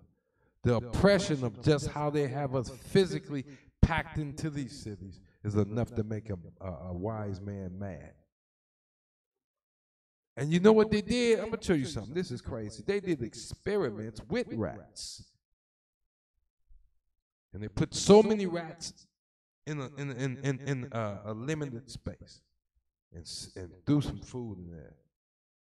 The oppression of just how they have us physically packed into these cities is enough to make a wise man mad. And you know what they did? I'm going to tell you something. This is crazy. They did experiments with rats. And they put so many rats in a limited space and threw some food in there.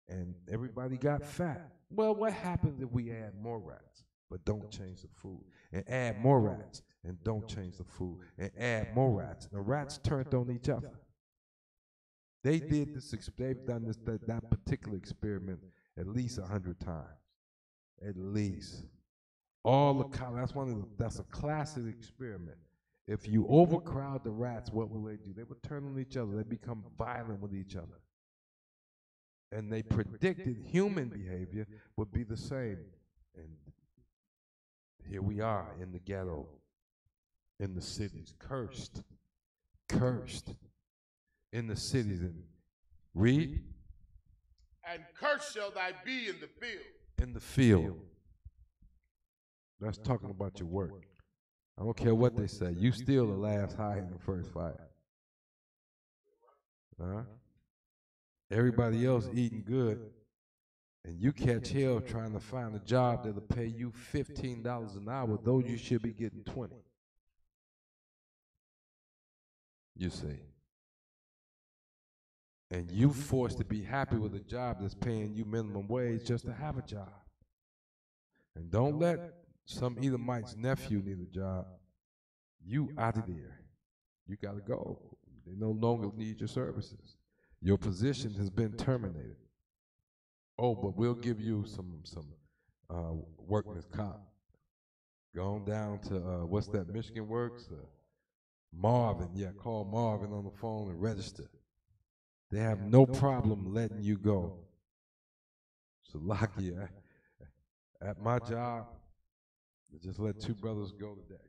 And everybody got fat. Well, what happens if we add more rats but don't change the food? And add more rats and don't change the food. And add more rats. The rats turned on each other. They did this. They've done this that particular experiment at least 100 times, at least. That's a classic experiment. If you overcrowd the rats, what will they do? They would turn on each other. They become violent with each other. And they predicted human behavior would be the same. And here we are in the ghetto, in the cities, cursed. In the cities. And read. And cursed shall thy be in the field. In the field. That's talking about your work. I don't care what they say. You still the last high in the first fight. Everybody else eating good, and you catch hell trying to find a job that'll pay you $15 an hour, though you should be getting 20. You see. And you forced to be happy with a job that's paying you minimum wage just to have a job. And don't let some Edomite's nephew need a job. You out of there. You got to go. They no longer need your services. Your position has been terminated. Oh, but we'll give you some workman's comp. Go on down to, what's that, Michigan Works? Marvin, call Marvin on the phone and register. They have no problem letting you go. So, lucky, at my job, I just let 2 brothers go today.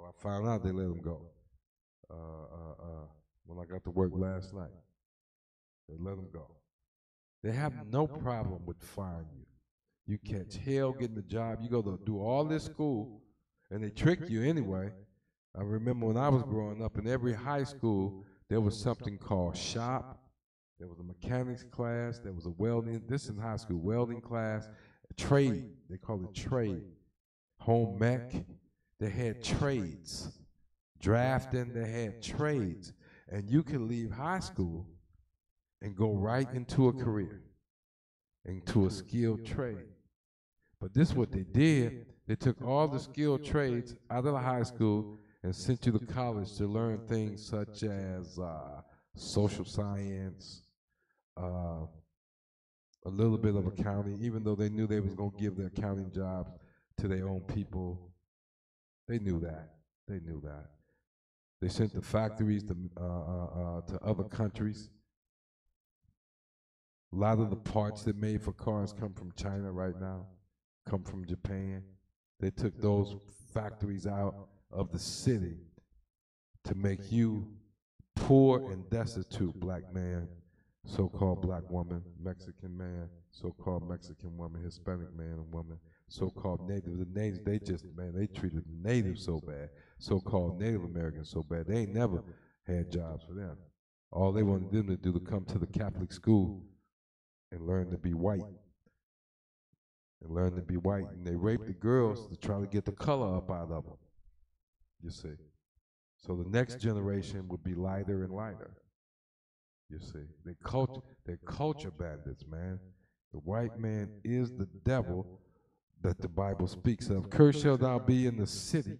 Well, I found out they let them go. When I got to work last night, they let them go. They have no problem with firing you. You catch hell getting the job. You go to do all this school, and they trick you anyway. I remember when I was growing up, in every high school, there was something called shop. There was a mechanics class. There was a welding. This is high school, welding class. Trade. They call it trade. Home mech. They had trades. Drafting. They had trades. And you can leave high school and go right into a career, into a skilled trade. But this is what they did. They took all the skilled trades out of the high school and sent you to college to learn things such as social science, a little bit of accounting, even though they knew they was going to give the accounting jobs to their own people. They knew that. They knew that. They sent the factories to other countries. A lot of the parts they made for cars come from China right now, come from Japan. They took those factories out of the city to make you poor and destitute, black man, so-called black woman, Mexican man, so-called Mexican woman, Hispanic man and woman, so-called native. The natives, they just, man, they treated the natives so bad, so-called Native Americans so bad. They ain't never had jobs for them. All they wanted them to do to come to the Catholic school and learn to be white. And learn to be white. And they raped the girls to try to get the color up out of them. You see. So the next generation would be lighter and lighter. You see. They're culture bandits, man. The white man is the devil that the Bible speaks of. Cursed shalt thou be in the city.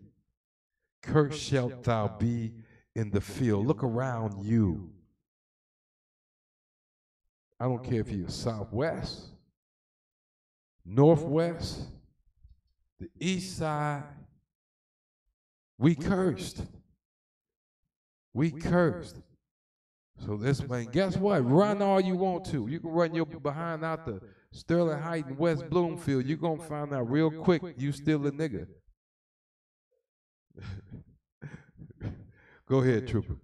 Cursed shalt thou be in the field. Look around you. I don't care if you're southwest, northwest, the east side. We cursed. We cursed. So this man, guess what? Run all you want to. You can run your behind out the Sterling Heights and West Bloomfield. You're going to find out real quick you still a nigga. Go ahead, Trooper.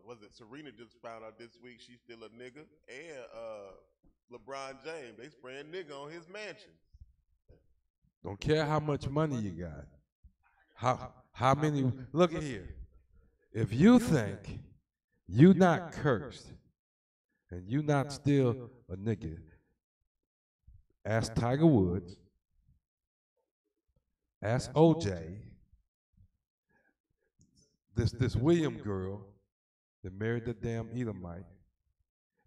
Was it Serena just found out this week she's still a nigga? And LeBron James, they spraying nigga on his mansion. Don't care how much money you got. How many, look at here. If you think you not cursed and you not still a nigga, ask Tiger Woods, ask OJ, this William girl that married the damn Edomite,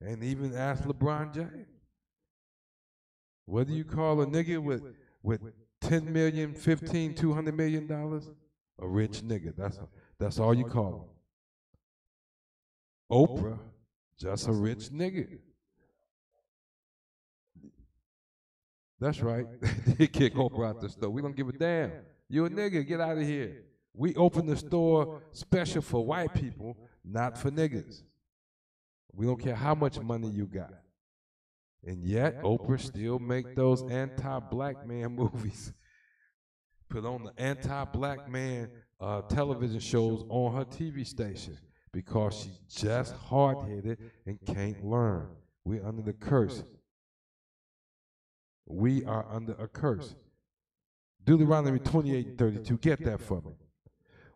and even ask LeBron James. Whether you call a nigga with 10 million, 15, $200 million, a rich nigga. That's all you call him. Oprah, just a rich nigga. That's right. They kick Oprah out the store. We don't give a damn. You a nigga, get out of here. We open the store special for white people, not for niggas. We don't care how much money you got. And yet, Oprah still make those anti-black man movies. Put on the anti-black man television shows on her TV station because she's just hard-headed and can't learn. We're under the curse. We are under a curse. Deuteronomy 28:32, get that for me.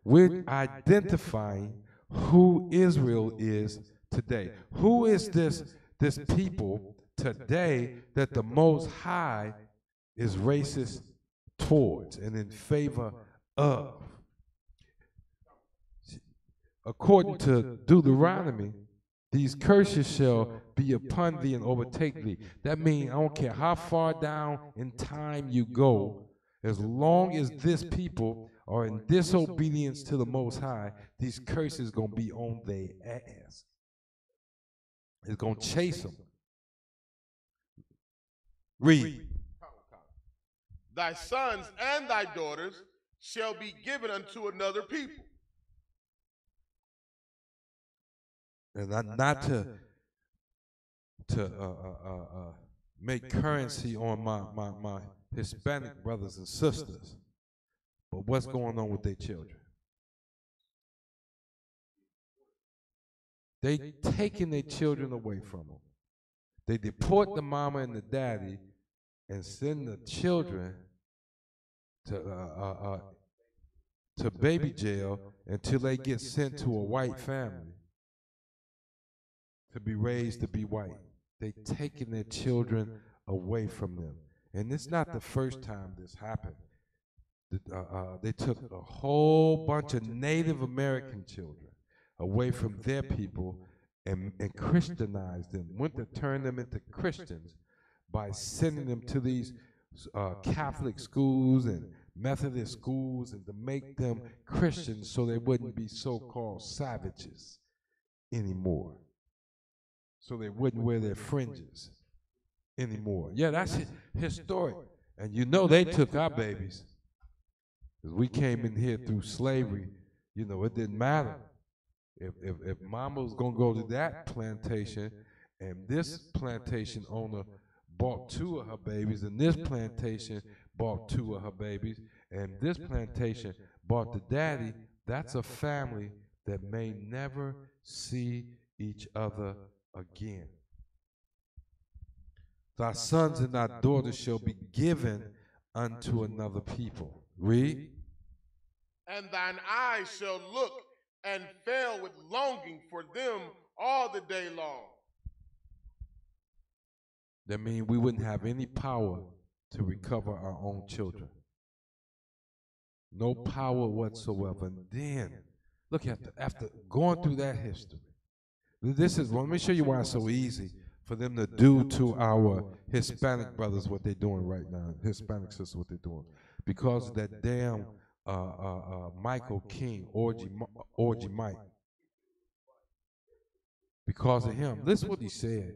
We're identifying who Israel is today. Who is this people today that the Most High is racist towards and in favor of? According to Deuteronomy, these curses shall be upon thee and overtake thee. That means I don't care how far down in time you go, as long as this people are in disobedience to the Most High, these curses going to be on their ass. It's going to chase them. Read. Thy sons and thy daughters shall be given unto another people. And not to make currency on my Hispanic brothers and sisters. But what's going on with their children? They taking their children away from them. They deport the mama and the daddy and send the children to baby jail until they get sent to a white family to be raised to be white. They taking their children away from them. And it's not the first time this happened. They took a whole bunch of Native American children away from their people and Christianized them, went to turn them into Christians by sending them to these Catholic schools and Methodist schools and to make them Christians so they wouldn't be so-called savages anymore. So they wouldn't wear their fringes anymore. Yeah, that's historic. And you know they took our babies. Because we came in here through slavery, you know, it didn't matter. If mama was going to go to that plantation and this plantation owner bought 2 of her babies and this plantation bought 2 of her babies and this plantation bought the daddy, that's a family that may never see each other again. Thy sons and thy daughters shall be given unto another people. Read. And thine eyes shall look and fail with longing for them all the day long. That means we wouldn't have any power to recover our own children. No power whatsoever. And then, look at after going through that history. This is, let me show you why it's so easy for them to do to our Hispanic brothers what they're doing right now, Hispanic sisters what they're doing. Because of that damn Michael King, Orgy Mike. Because of him. Listen what he said.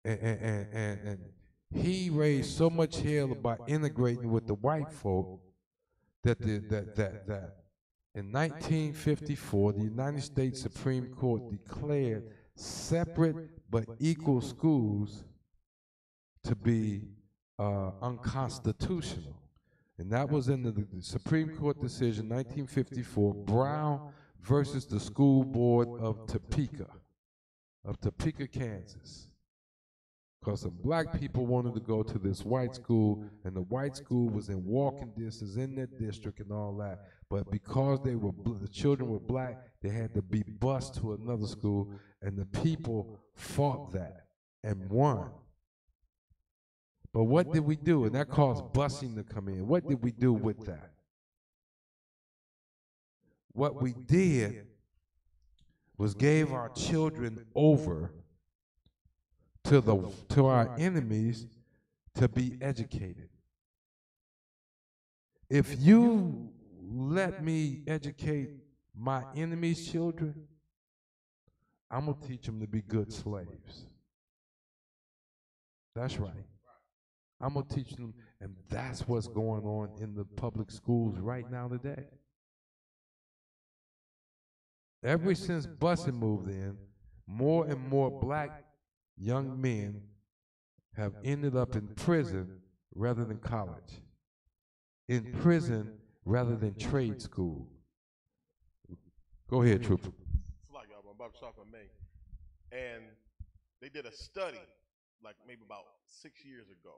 And he raised so much hell about integrating with the white folk that in 1954, the United States Supreme Court declared separate but equal schools to be unconstitutional. And that was in the Supreme Court decision, 1954, Brown versus the School Board of Topeka, Kansas. Because some black people wanted to go to this white school, and the white school was in walking distance in their district and all that. But because they were the children were black, they had to be bused to another school, and the people fought that and won. But what did we do? And that caused busing to come in. What did we do with that? What we did was gave our children over to our enemies to be educated. If you let me educate my enemies' children, I'm going to teach them to be good slaves. That's right. I'm going to teach them, and that's what's going on in the public schools right now today. Ever since busing moved in, more and more black young men have ended up in prison rather than college, in prison rather than trade school. Go ahead, Trooper. It's like I'm about to in May, and they did a study, like maybe about 6 years ago,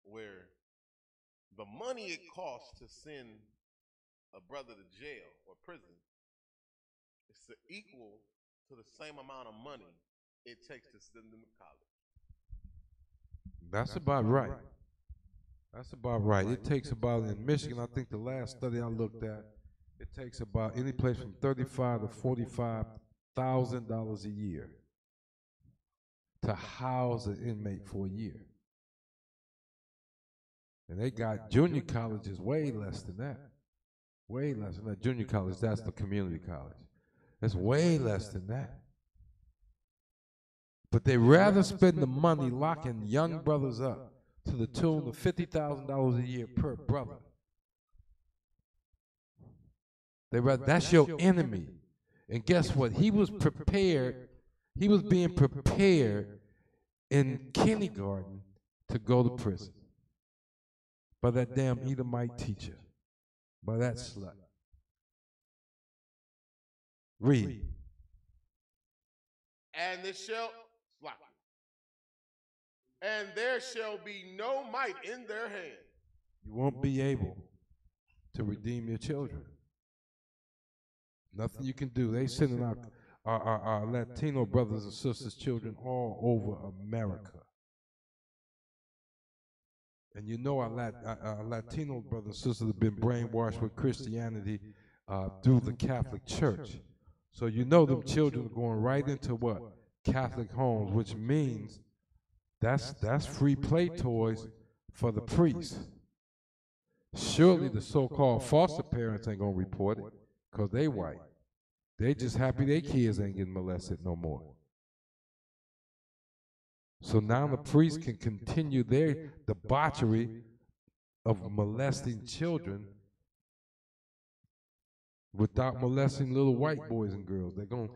where the money it costs to send a brother to jail or prison is equal to the same amount of money it takes to send them to college. That's about right. That's about right. It takes about, in Michigan, I think the last study I looked at, it takes about any place from $35,000 to $45,000 a year to house an inmate for a year. And they got junior colleges way less than that. Way less than that. Junior college, that's the community college. That's way less than that. But they rather spend the money locking young brothers up to the tune of $50,000 a year per brother. That's your enemy. And guess what? He was prepared. He was being prepared in kindergarten to go to prison by that damn Edomite teacher. by that slut. Read. And it shall slap you. And there shall be no might in their hand. You won't be able to redeem your children. Nothing you can do. They sending our Latino brothers and sisters, children all over America. And you know our Latino brothers and sisters have been brainwashed with Christianity through the Catholic Church. So you know them children are going right into what? Catholic homes, which means that's free play toys for the priests. Surely the so-called foster parents ain't gonna report it because they white. They just happy their kids ain't getting molested no more. So now the priests can continue their debauchery of molesting children without molesting little white boys and girls. They're gonna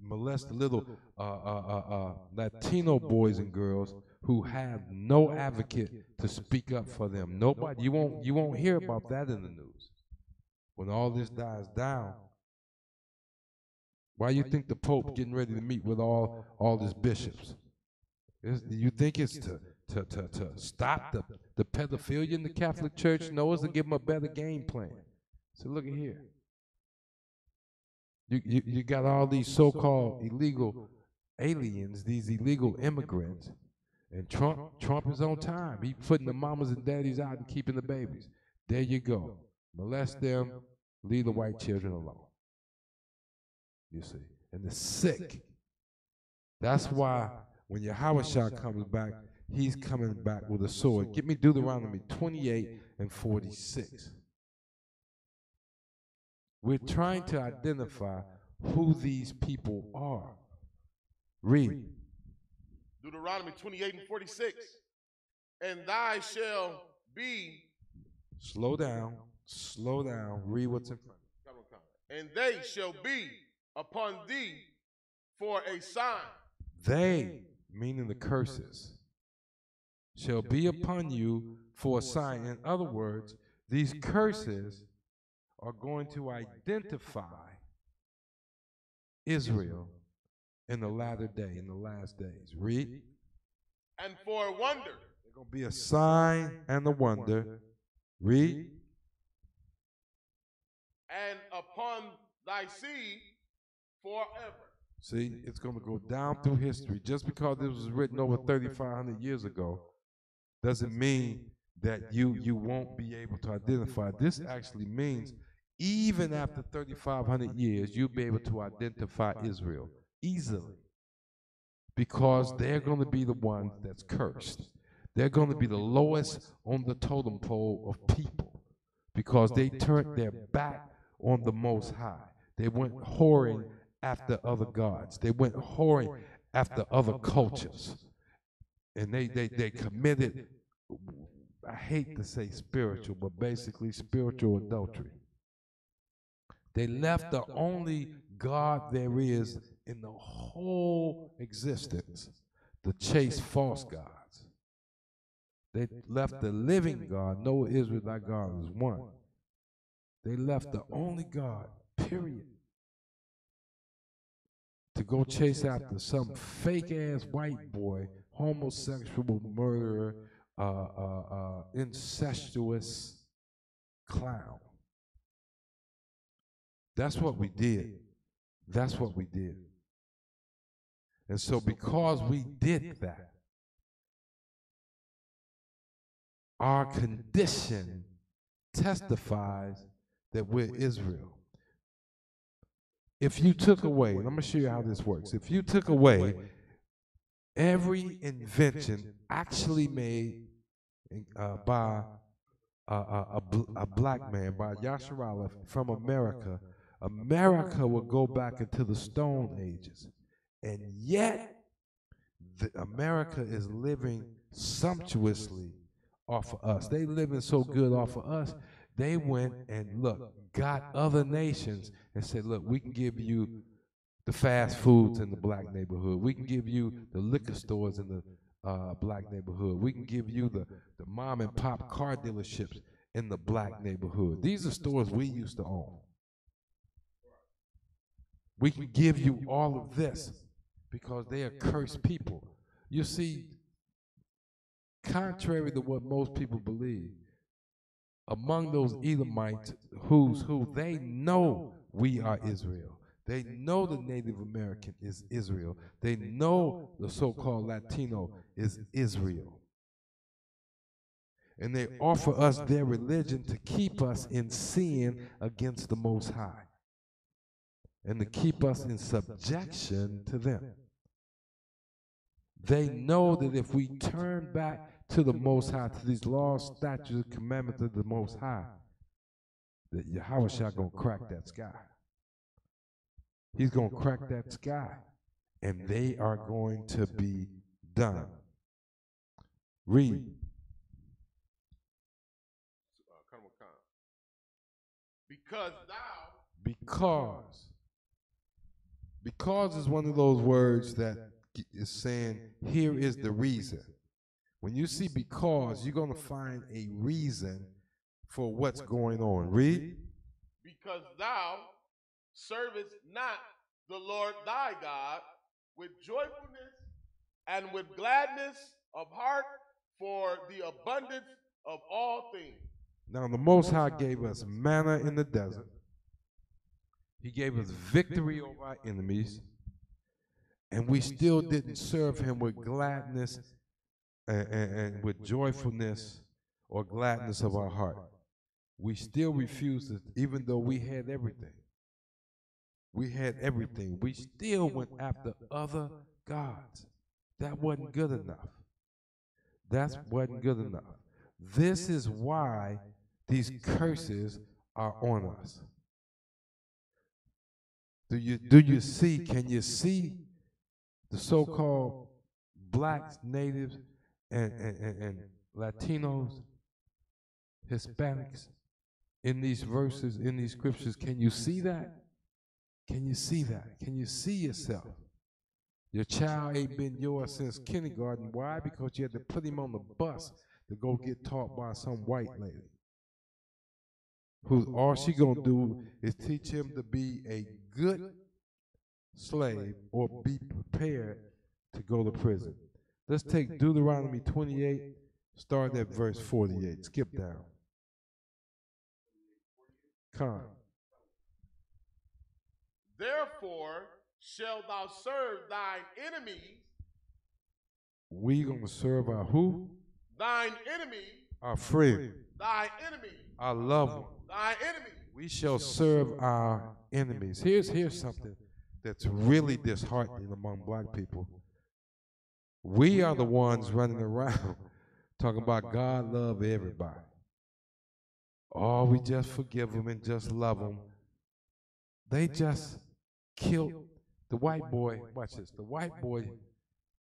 molest the little Latino boys and girls who have no advocate to speak up for them. Nobody. You won't hear about that in the news. When all this dies down, why you think the Pope getting ready to meet with all his bishops? You think it's to stop the pedophilia in the Catholic Church? No, it's to give them a better game plan. So look at here. You got all these so-called illegal aliens, these illegal immigrants, and Trump is on time. He's putting the mamas and daddies out and keeping the babies. There you go. Molest them, leave the white children alone. You see, and the sick. That's why when Yahushua comes back, he's coming back with a sword. Give me Deuteronomy 28 and 46. We're trying to identify who these people are. Read. Deuteronomy 28 and 46. And thy shall be. Slow down. Read what's in front. And they shall be upon thee for a sign. They, meaning the curses, shall be upon you for a sign. In other words, these curses are going to identify Israel in the latter day, in the last days. Read. And for a wonder. There's going to be a sign and a wonder. Read. And upon thy seed forever. See, it's going to go down through history. Just because this was written over 3,500 years ago doesn't mean that you won't be able to identify. This actually means even after 3,500 years, you'll be able to identify Israel easily because they're going to be the ones that's cursed. They're going to be the lowest on the totem pole of people because they turned their back on the Most High. They went whoring after other gods. They went whoring after other cultures. And they committed, I hate to say spiritual, but basically spiritual adultery. They left the only God there is in the whole existence to chase false gods. They left the living God. No Israelite God is one. They left the only God, period, to go chase after some fake-ass white boy, homosexual murderer, incestuous clown. That's what we did. That's what we did. And so because we did that, our condition testifies that we're Israel. If you took away, and I'm going to show you how this works. If you took away every invention actually made by a black man, by Yasharallah from America, America would go back into the Stone Ages. And yet, America is living sumptuously off of us. They living so good off of us, they went and, look, got other nations and said, look, we can give you the fast foods in the black neighborhood. We can give you the liquor stores in the black neighborhood. We can give you the mom and pop car dealerships in the black neighborhood. These are stores we used to own. We can give you all of this because they are cursed people. You see, contrary to what most people believe, among those Edomites who they know we are Israel. They know the Native American is Israel. They know the so-called Latino is Israel. And they offer us their religion to keep us in sin against the Most High and to keep us in subjection to them. They know that if we turn back to the Most High, to these laws, statutes, and commandments of the Most High, that Yahweh shall gonna crack that sky. He's gonna crack that sky, and they are going to be done. Read. Because is one of those words that is saying, here is the reason. When you see because, you're going to find a reason for what's going on. Read. Because thou servest not the Lord thy God with joyfulness and with gladness of heart for the abundance of all things. Now the Most High gave us manna in the desert. He gave us victory over our enemies. And we still didn't serve him with gladness and with joyfulness or gladness of our heart. We still refused it, even though we had everything. We had everything. We still went after other gods. That wasn't good enough. That wasn't good enough. This is why these curses are on us. Do you see, can you see the so-called blacks, natives, and Latinos, Hispanics in these verses, in these scriptures? Can you see that? Can you see that? Can you see yourself? Your child ain't been yours since kindergarten. Why? Because you had to put him on the bus to go get taught by some white lady, who all she gonna do is teach him to be a good slave or be prepared to go to prison. Let's take Deuteronomy 28, start at verse 48. Skip down. Come. Therefore shalt thou serve thine enemies. We gonna serve our who? Thine enemy. Our friend. Thy enemy. Our loved one. Thy enemy. We shall serve our enemies. Here's something that's really disheartening among black people. We are the ones running around talking about God love everybody. Oh, we just forgive them and just love them. They just killed the white boy. Watch this. The white boy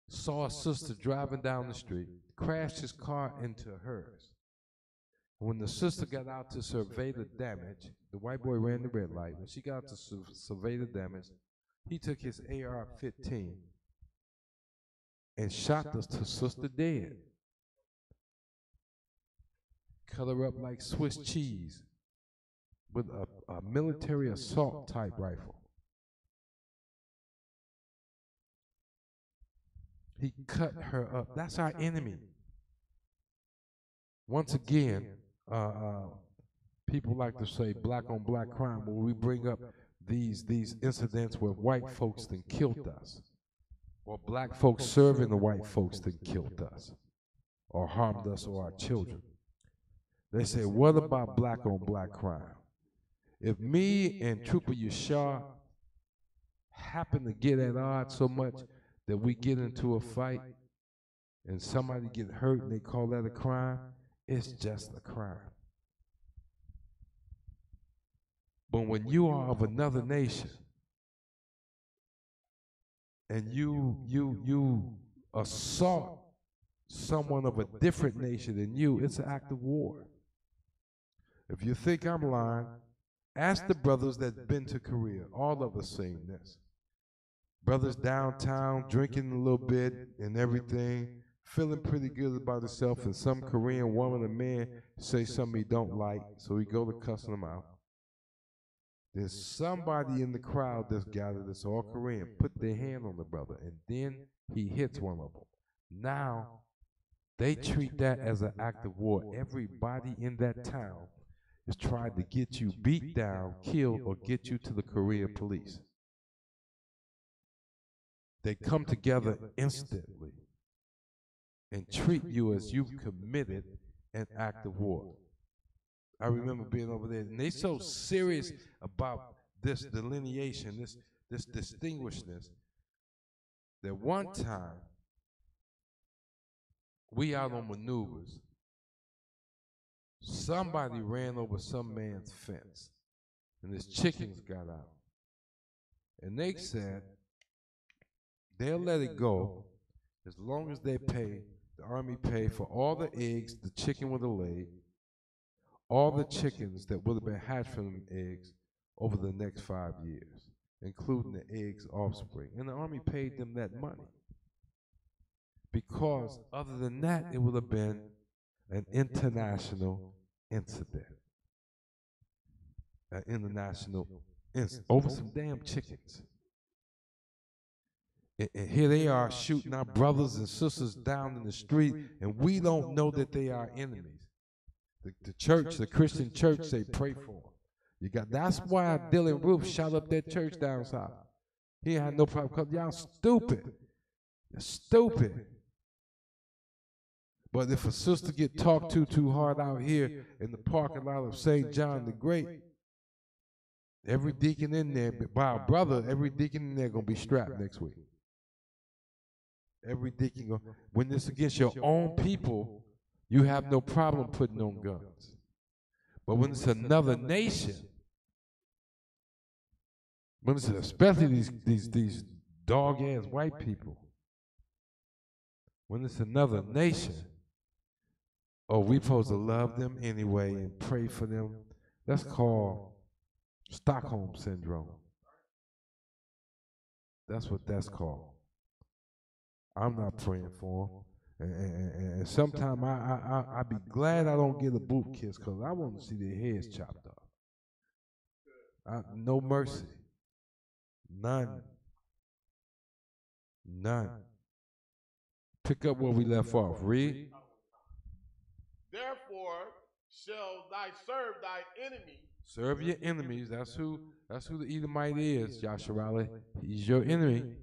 saw a sister driving down the street, crashed his car into hers. When the sister got out to survey the damage, the white boy ran the red light. When she got out to survey the damage, he took his AR-15 and shot the sister dead. Cut her up like Swiss cheese with a military assault type rifle. He cut her up. That's our enemy. Once again, people like to say black on black crime, where we bring up these incidents where white folks then killed us, or black folks serving the white folks then killed us, or harmed us or our children. They say, what about black on black crime? If me and Trooper Yashar happen to get at odds so much that we get into a fight and somebody get hurt and they call that a crime, it's just a crime. But when you are of another nation and you assault someone of a different nation than you, it's an act of war. If you think I'm lying, ask the brothers that's been to Korea. All of us seen this. Brothers downtown drinking a little bit and everything, feeling pretty good about himself, and some Korean woman or man say something he don't like, so he go to cussing them out. There's somebody in the crowd that's gathered that's all Korean, put their hand on the brother, and then he hits one of them. Now, they treat that as an act of war. Everybody in that town is trying to get you beat down, killed, or get you to the Korean police. They come together instantly and treat you as you've committed an act of war. I remember being over there, and they so serious about this delineation, this distinguishedness, that one time we out on maneuvers, somebody ran over some man's fence, and his chickens got out. And they said they'll let it go as long as they pay, the Army pay for all the eggs the chicken would have laid, all the chickens that would have been hatched from them eggs over the next 5 years, including the eggs' offspring. And the Army paid them that money. Because other than that, it would have been an international incident. An international incident over some damn chickens. And here they are shooting our brothers and sisters down in the street, and we don't know that they are enemies. The church, the Christian church, say pray for them. That's why Dylan Roof shot up that church down south. He had no problem because y'all stupid. You're stupid. But if a sister get talked to too hard out here in the parking lot of St. John the Great, every deacon in there, by a brother, every deacon in there gonna be strapped next week. Every deacon when it's against your own people, you have no problem putting on guns. But when it's another nation, when it's especially these dog-ass white people, when it's another nation, oh, we supposed to love them anyway and pray for them. That's called Stockholm Syndrome. That's what that's called. I'm not praying for them. And sometimes I be glad I don't get a boot kiss because I want to see their heads chopped off. No mercy. None. None. Pick up where we left off. Read. Therefore shall thy serve thy enemy. Serve your enemies. That's who the Edomite is, Yasharali. He's your enemy.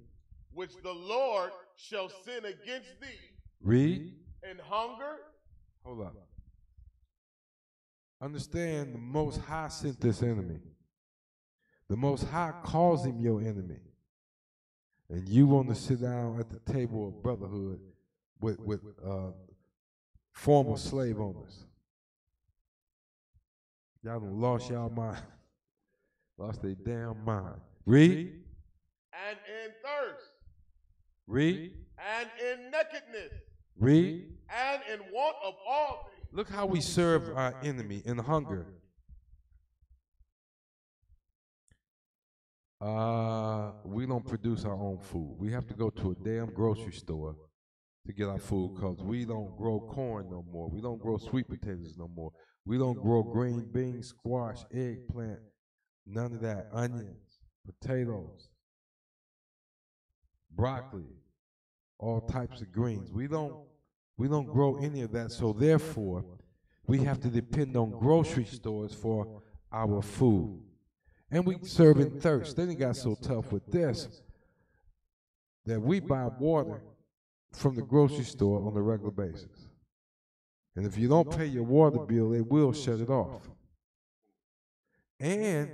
Which the Lord shall send against thee. Read. And hunger. Hold up. Understand the Most High sent this enemy. The Most High calls him your enemy. And you want to sit down at the table of brotherhood with former slave owners. Y'all done lost y'all mind. Lost their damn mind. Read. And in thirst. Read. And in nakedness. Read. And in want of all things. Look how we serve our enemy in hunger. We don't produce our own food. We have to go to a damn grocery store to get our food because we don't grow corn no more. We don't grow sweet potatoes no more. We don't grow green beans, squash, eggplant, none of that. Onions, potatoes, broccoli, all types of greens. We don't grow any of that, so therefore we have to depend on grocery stores for our food. And we serve in thirst. Then it got so tough with this that we buy water from the grocery store on a regular basis. And if you don't pay your water bill, they will shut it off. And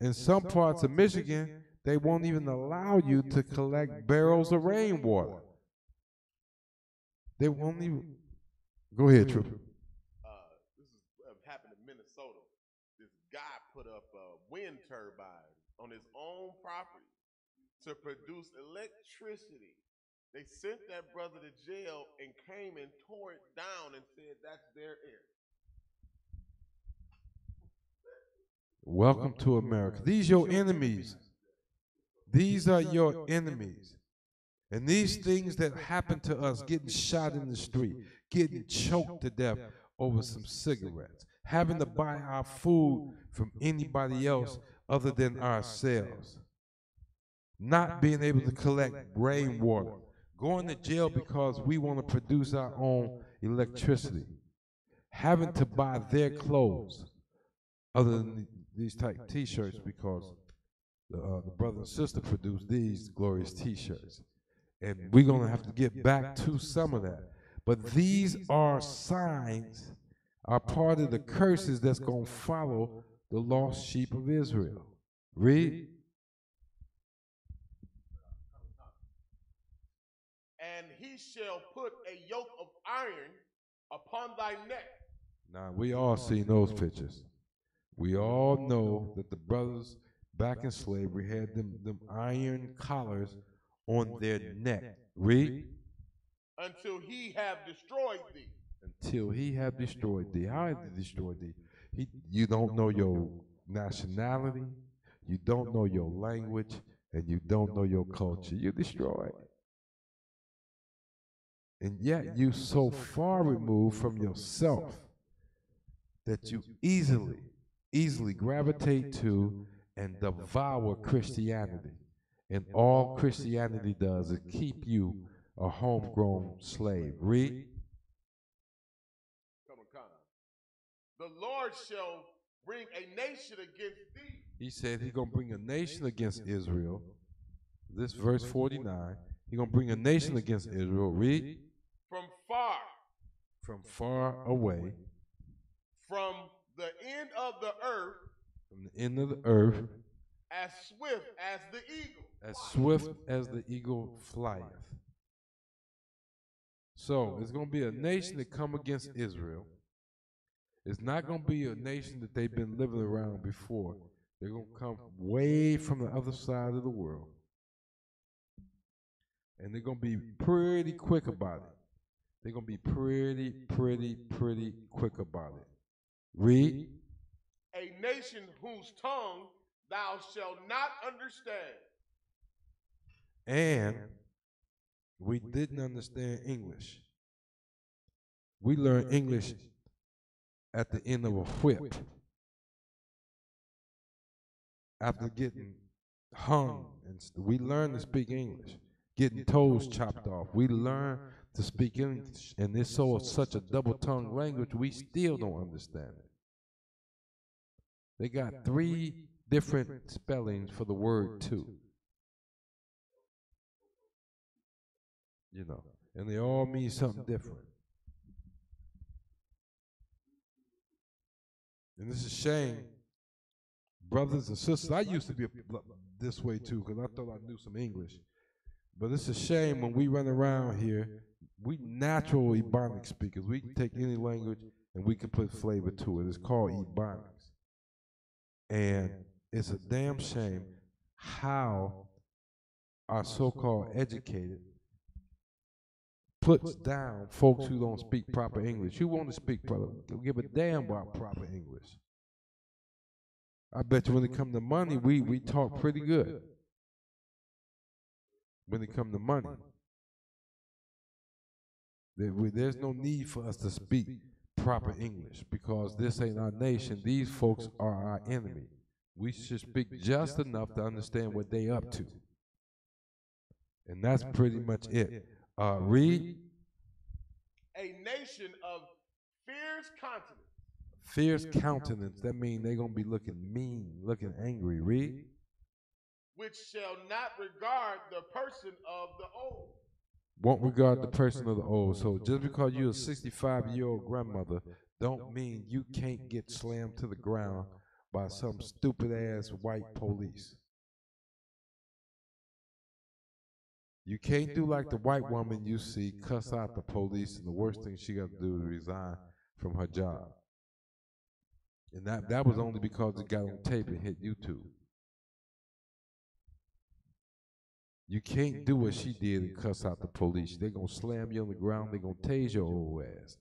in some parts of Michigan, they won't even allow you to collect barrels of rainwater. They won't even. Go ahead, Trooper. This is happened in Minnesota. This guy put up a wind turbine on his own property to produce electricity. They sent that brother to jail and came and tore it down and said that's their air. Welcome to America. These your enemies. These are your enemies. And these things that happen to us, getting shot in the street, getting choked to death over some cigarettes, having to buy our food from anybody else other than ourselves, not being able to collect rainwater, going to jail because we want to produce our own electricity, having to buy their clothes other than these type T-shirts because the brother and sister produced these glorious T-shirts. And we're going to have to get back to some of that. But these are signs, are part of the curses that's going to follow the lost sheep of Israel. Read. And he shall put a yoke of iron upon thy neck. Now, we all seen those pictures. We all know that the brothers back in slavery had them iron collars on their neck. Read. Until he have destroyed thee. Until he have destroyed thee. How has he destroyed thee? You don't know your nationality, you don't know your language, and you don't know your culture. You're destroyed. And yet you so far removed from yourself that you easily gravitate to and devour Christianity. And all Christianity does is keep you a homegrown slave. Read. Come. The Lord shall bring a nation against thee. He said he's going to bring a nation against Israel. This verse 49. He's going to bring a nation against Israel. Read. From far. From far away. From the end of the earth. From the end of the earth. As swift as the eagle. As swift as the eagle flieth. So, it's going to be a nation that come against Israel. It's not going to be a nation that they've been living around before. They're going to come way from the other side of the world. And they're going to be pretty quick about it. They're going to be pretty quick about it. Read. A nation whose tongue thou shalt not understand. And we didn't understand English. We learned English at the end of a whip. After getting hung, and we learned to speak English. Getting toes chopped off. We learned to speak English. And it's such a double-tongued language, we still don't understand it. They got 3 different spellings for the word "to." You know, and they all mean something different. And it's a shame, brothers and sisters. I used to be this way too because I thought I knew some English. But it's a shame when we run around here, we natural Ebonics speakers. We can take any language and we can put flavor to it. It's called Ebonics. And it's a damn shame how our so-called educated puts down folks who don't speak proper English. You want to speak proper, give a damn about proper English. I bet you when it comes to money, we talk pretty good. When it comes to money, there's no need for us to speak proper English because this ain't our nation. These folks are our enemy. We should speak just enough to understand what they up to. And that's pretty much it. Read. A nation of fierce countenance. Fierce countenance. That means they're going to be looking mean, looking angry. Read. Which shall not regard the person of the old. Won't regard the person of the old. So just because you're a 65-year-old grandmother, don't mean you can't get slammed to the ground by some stupid-ass white police. You can't do like the white woman you see cuss out the police, and the worst thing she got to do is resign from her job. And that was only because it got on tape and hit YouTube. You can't do what she did and cuss out the police. They're going to slam you on the ground. They're going to tase your old ass.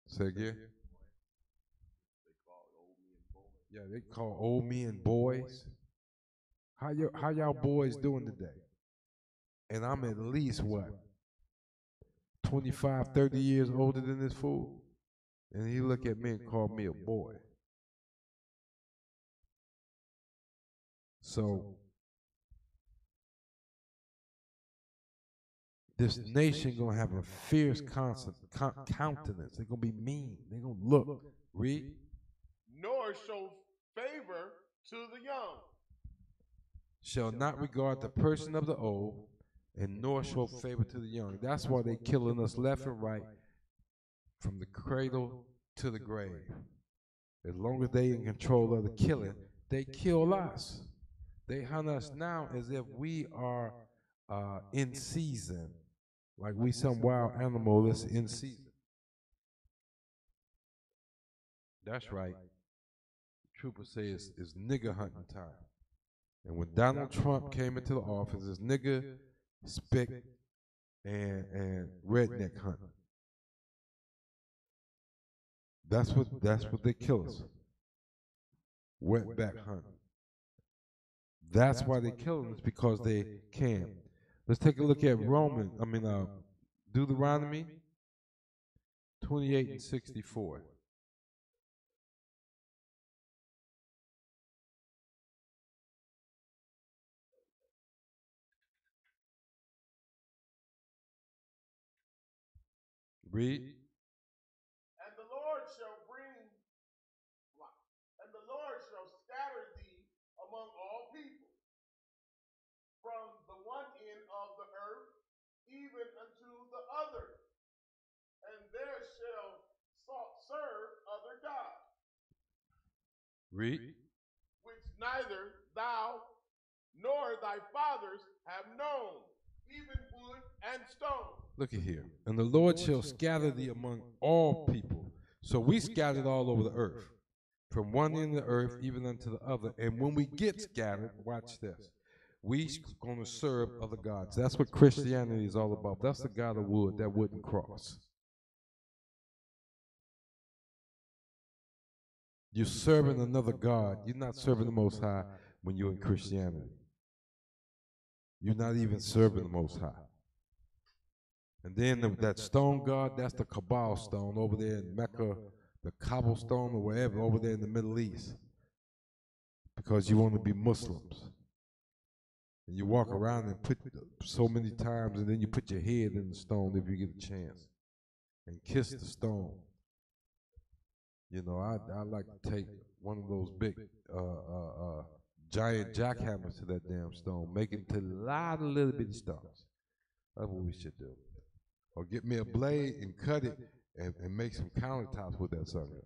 Say again? Yeah, they call old men boys. How y'all boys doing today? And I'm at least, what, 25, 30 years older than this fool? And he look at me and call me a boy. So, this nation gonna have a fierce countenance. They're gonna be mean. They're gonna look. Read. Nor show favor to the young. Shall not regard the person of the old, and nor show favor to the young. That's why they killing us left and right, from the cradle to the grave. As long as they in control of the killing, they kill us. They hunt us now as if we are in season. Like we some wild animal that's in season. That's right. Trooper says it's nigger hunting time. And when Donald Trump came into the office, it's nigger, spick, and redneck hunting. That's what they kill us. Wetback hunting. That's why they kill us, because they can. Let's take a look at Deuteronomy 28 and 64. Read. And the Lord shall scatter thee among all people, from the one end of the earth even unto the other, and there shall serve other gods. Read. Which neither thou nor thy fathers have known, even wood and stone. Look at here. And the Lord shall scatter thee among all people. So we scattered all over the earth, from one end of the earth even unto the other. And when we get scattered, watch this, we going to serve other gods. That's what Christianity is all about. That's the God of wood, that wooden cross. You're serving another God. You're not serving the Most High when you're in Christianity. You're not even serving the Most High. And then that stone god, that's the Kabul stone over there in Mecca, the cobblestone or wherever, over there in the Middle East. Because you want to be Muslims. And you walk around and put so many times, and then you put your head in the stone if you get a chance. And kiss the stone. You know, I like to take one of those big giant jackhammers to that damn stone, make it into a lot of little bitty stones. That's what we should do. Or get me a blade and cut it and make some countertops with that sucker.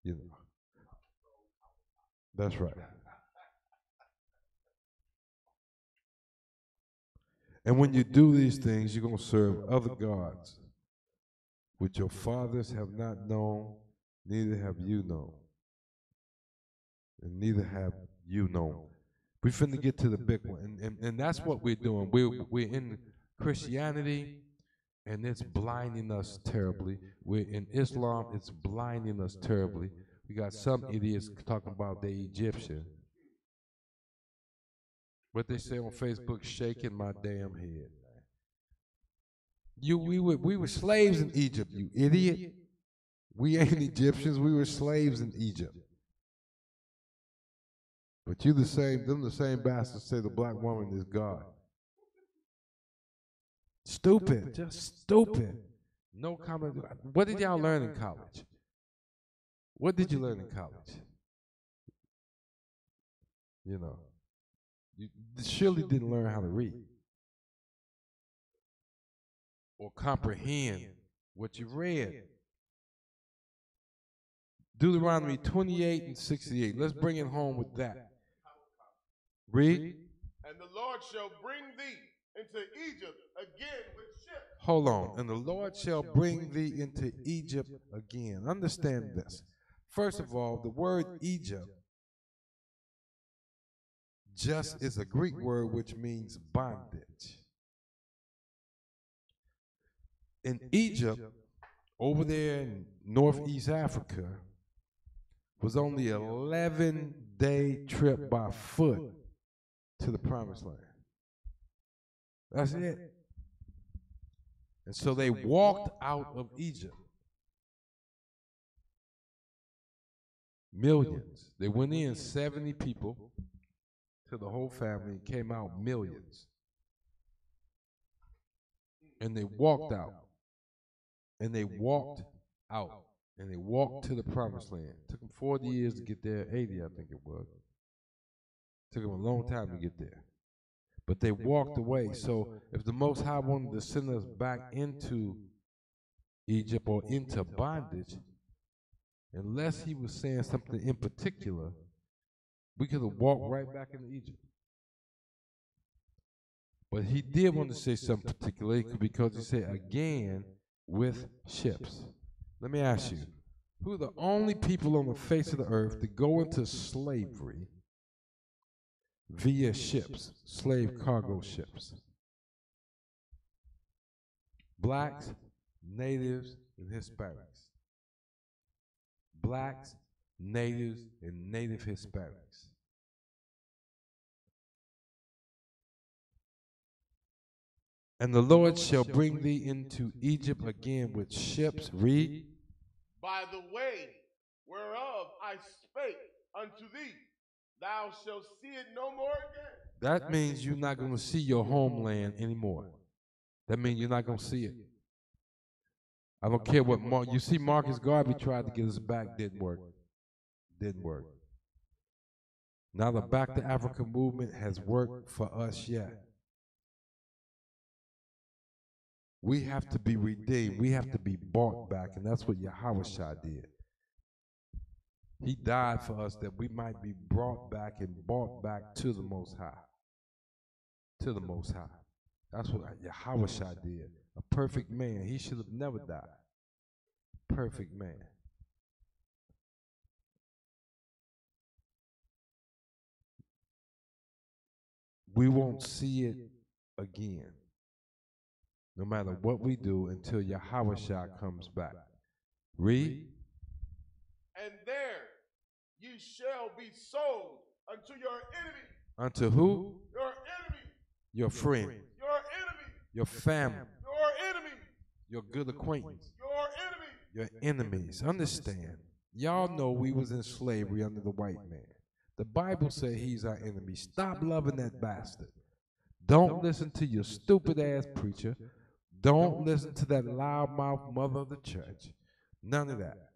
You know. That's right. And when you do these things, you're going to serve other gods, which your fathers have not known, neither have you known. And neither have you known. We're finna get to the big one. And that's what we're doing. We're in Christianity, and it's blinding us terribly. We're in Islam, it's blinding us terribly. We got some idiots talking about they Egyptian. What they say on Facebook, shaking my damn head. We were slaves in Egypt, you idiot. We ain't Egyptians, we were slaves in Egypt. But you the same bastards say the black woman is God. Stupid, just stupid. No comment. What did y'all learn in college? What did you learn in college? You know, you surely didn't learn how to read or comprehend what you read. Deuteronomy 28 and 68. Let's bring it home with that. Read. And the Lord shall bring thee into Egypt again with ships. Hold on. And the Lord shall bring thee into Egypt again. Understand this. First of all, the word Egypt just is a Greek word which means bondage. In Egypt, over there in Northeast Africa, was only an 11-day trip by foot to the promised land. That's it. And so they walked out of Egypt. Millions. They went in 70 people to the whole family and came out millions. And they walked out. And they walked out. And they walked to the promised land. Took them 40 years to get there, 80 I think it was. Took them a long time to get there. But they walked away. So if the Most High wanted to send us back into Egypt or into bondage, unless he was saying something in particular, we could have walked right back into Egypt. But he did want to say something particular because he said, again, with ships. Let me ask you, who are the only people on the face of the earth to go into slavery via ships, slave cargo ships? Blacks, natives, and Hispanics. Blacks, natives, and native Hispanics. And the Lord shall bring thee into Egypt again with ships. Read. By the way whereof I spake unto thee, thou shalt see it no more again. That means you're not going to see your homeland anymore. That means you're not going to see it. I don't care what you see. Marcus Garvey tried to get us back, didn't work. Didn't work. Now the Back to Africa movement has worked for us yet. We have to be redeemed. We have to be bought back, and that's what Yahushua did. He died for us that we might be brought back and bought back to the Most High. To the Most High. That's what Yahushua did. A perfect man. He should have never died. Perfect man. We won't see it again, no matter what we do, until Yahushua comes back. Read. And there ye shall be sold unto your enemy. Unto who? Your enemy. Your friend. Your enemy. Your family. Your enemy. Your good acquaintance. Your enemy. Your enemies. Understand. Y'all know we was in slavery under the white man. The Bible says he's our enemy. Stop loving that bastard. Don't listen to your stupid ass preacher. Don't listen to that loudmouth mother of the church. None of that.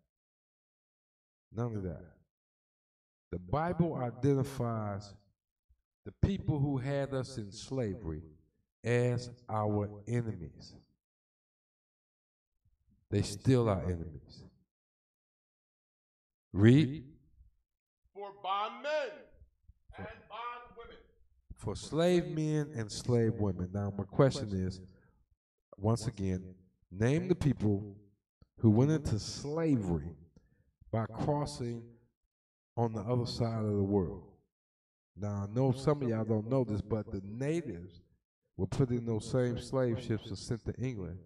None of that. The Bible identifies the people who had us in slavery as our enemies. They still are enemies. Read. For bondmen and bondwomen. For slave men and slave women. Now my question is, once again, name the people who went into slavery by crossing on the other side of the world. Now, I know some of y'all don't know this, but the natives were put in those same slave ships and sent to England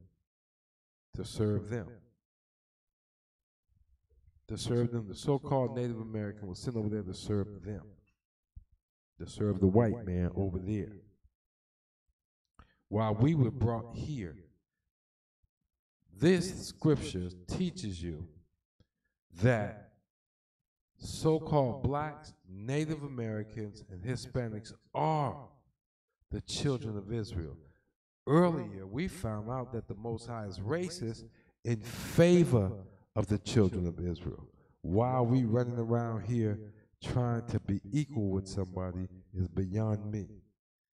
to serve them. To serve them. The so-called Native American was sent over there to serve them. To serve the white man over there. While we were brought here. This scripture teaches you that so-called blacks, Native Americans, and Hispanics are the children of Israel. Earlier, we found out that the Most High is racist in favor of the children of Israel. While we running around here trying to be equal with somebody is beyond me.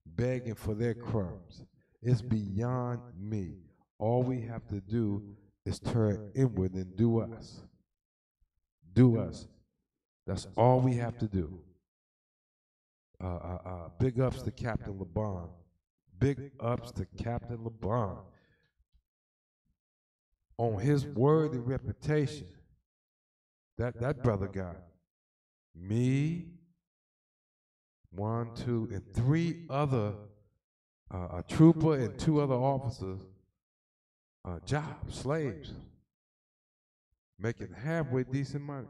Begging for their crumbs. It's beyond me. All we have to do is turn inward and do us. Do us. That's all we have to do. Big ups to Captain LeBron. Big ups to Captain LeBron. On his word and reputation, that brother got me, 1, 2, and 3 other, a trooper and 2 other officers, jobs, slaves, making halfway decent money.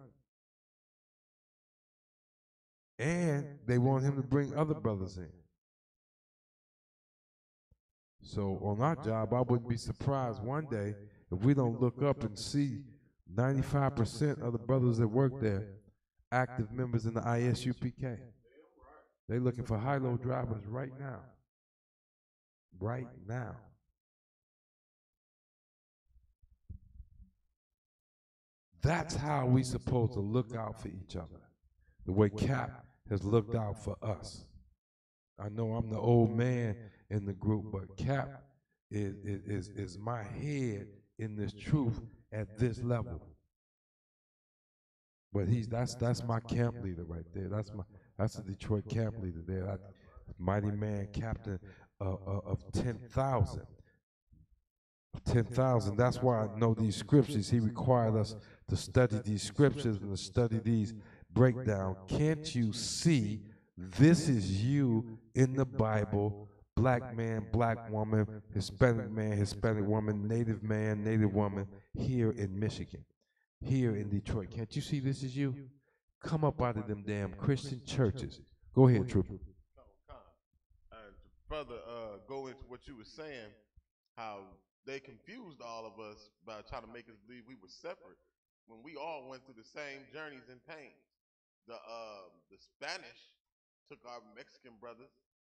And they want him to bring other brothers in. So on our job, I wouldn't be surprised one day if we don't look up and see 95% of the brothers that work there active members in the ISUPK. They're looking for high-low drivers right now. Right now. That's how we supposed to look out for each other. The way Cap has looked out for us. I know I'm the old man in the group, but Cap is my head in this truth at this level. But that's my camp leader right there. That's the Detroit camp leader there. Mighty man, captain of 10,000. 10,000. That's why I know these scriptures. He required us to study these scriptures and to study these breakdown. Can't you see this is you in the Bible? Black man, black woman, Hispanic man, Hispanic woman, native man, native woman, here in Michigan, here in Detroit. Can't you see this is you? Come up out of them damn Christian churches. Go ahead, Trooper. Further go into what you were saying, how they confused all of us by trying to make us believe we were separate when we all went through the same journeys and pains. The Spanish took our Mexican brothers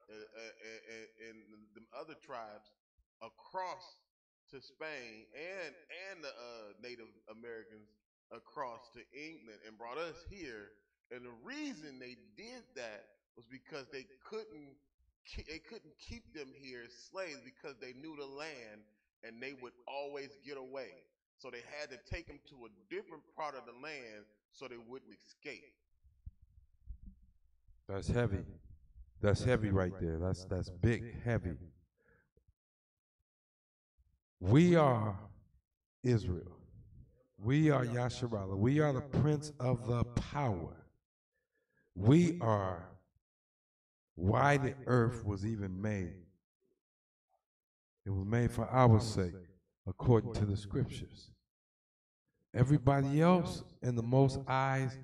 and the other tribes across to Spain and the Native Americans across to England and brought us here. And the reason they did that was because they couldn't keep them here as slaves because they knew the land and they would always get away. So they had to take them to a different part of the land so they wouldn't escape. That's heavy. That's heavy right there. That's big, heavy. We are Israel. We are Yasharallah. We are the prince of the power. We are why the earth was even made. It was made for our sake, according to the scriptures. Everybody else in the Most High's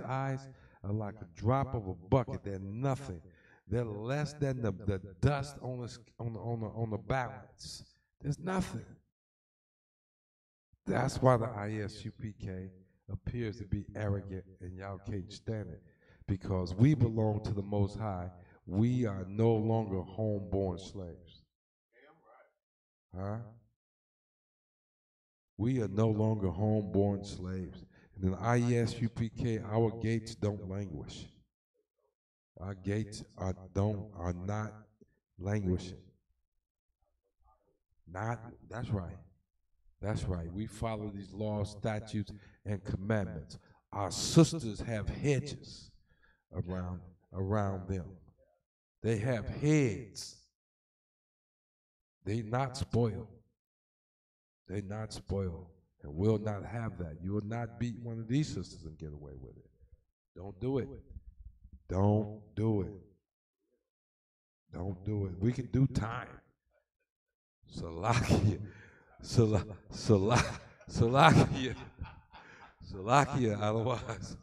eyes are like a drop of a bucket. They're nothing. They're less than the dust on the balance. There's nothing. That's why the ISUPK appears to be arrogant and y'all can't stand it. Because we belong to the Most High. We are no longer homeborn slaves. Huh? We are no longer homeborn slaves. And in the ISUPK, our gates don't languish. Our gates are not languishing. That's right. That's right. We follow these laws, statutes, and commandments. Our sisters have hedges around them. They have heads. They not spoiled. They not spoiled. And will not have that. You will not beat one of these sisters and get away with it. Don't do it. Don't do it. Don't do it. We can do time. Salakia. Salakia, otherwise,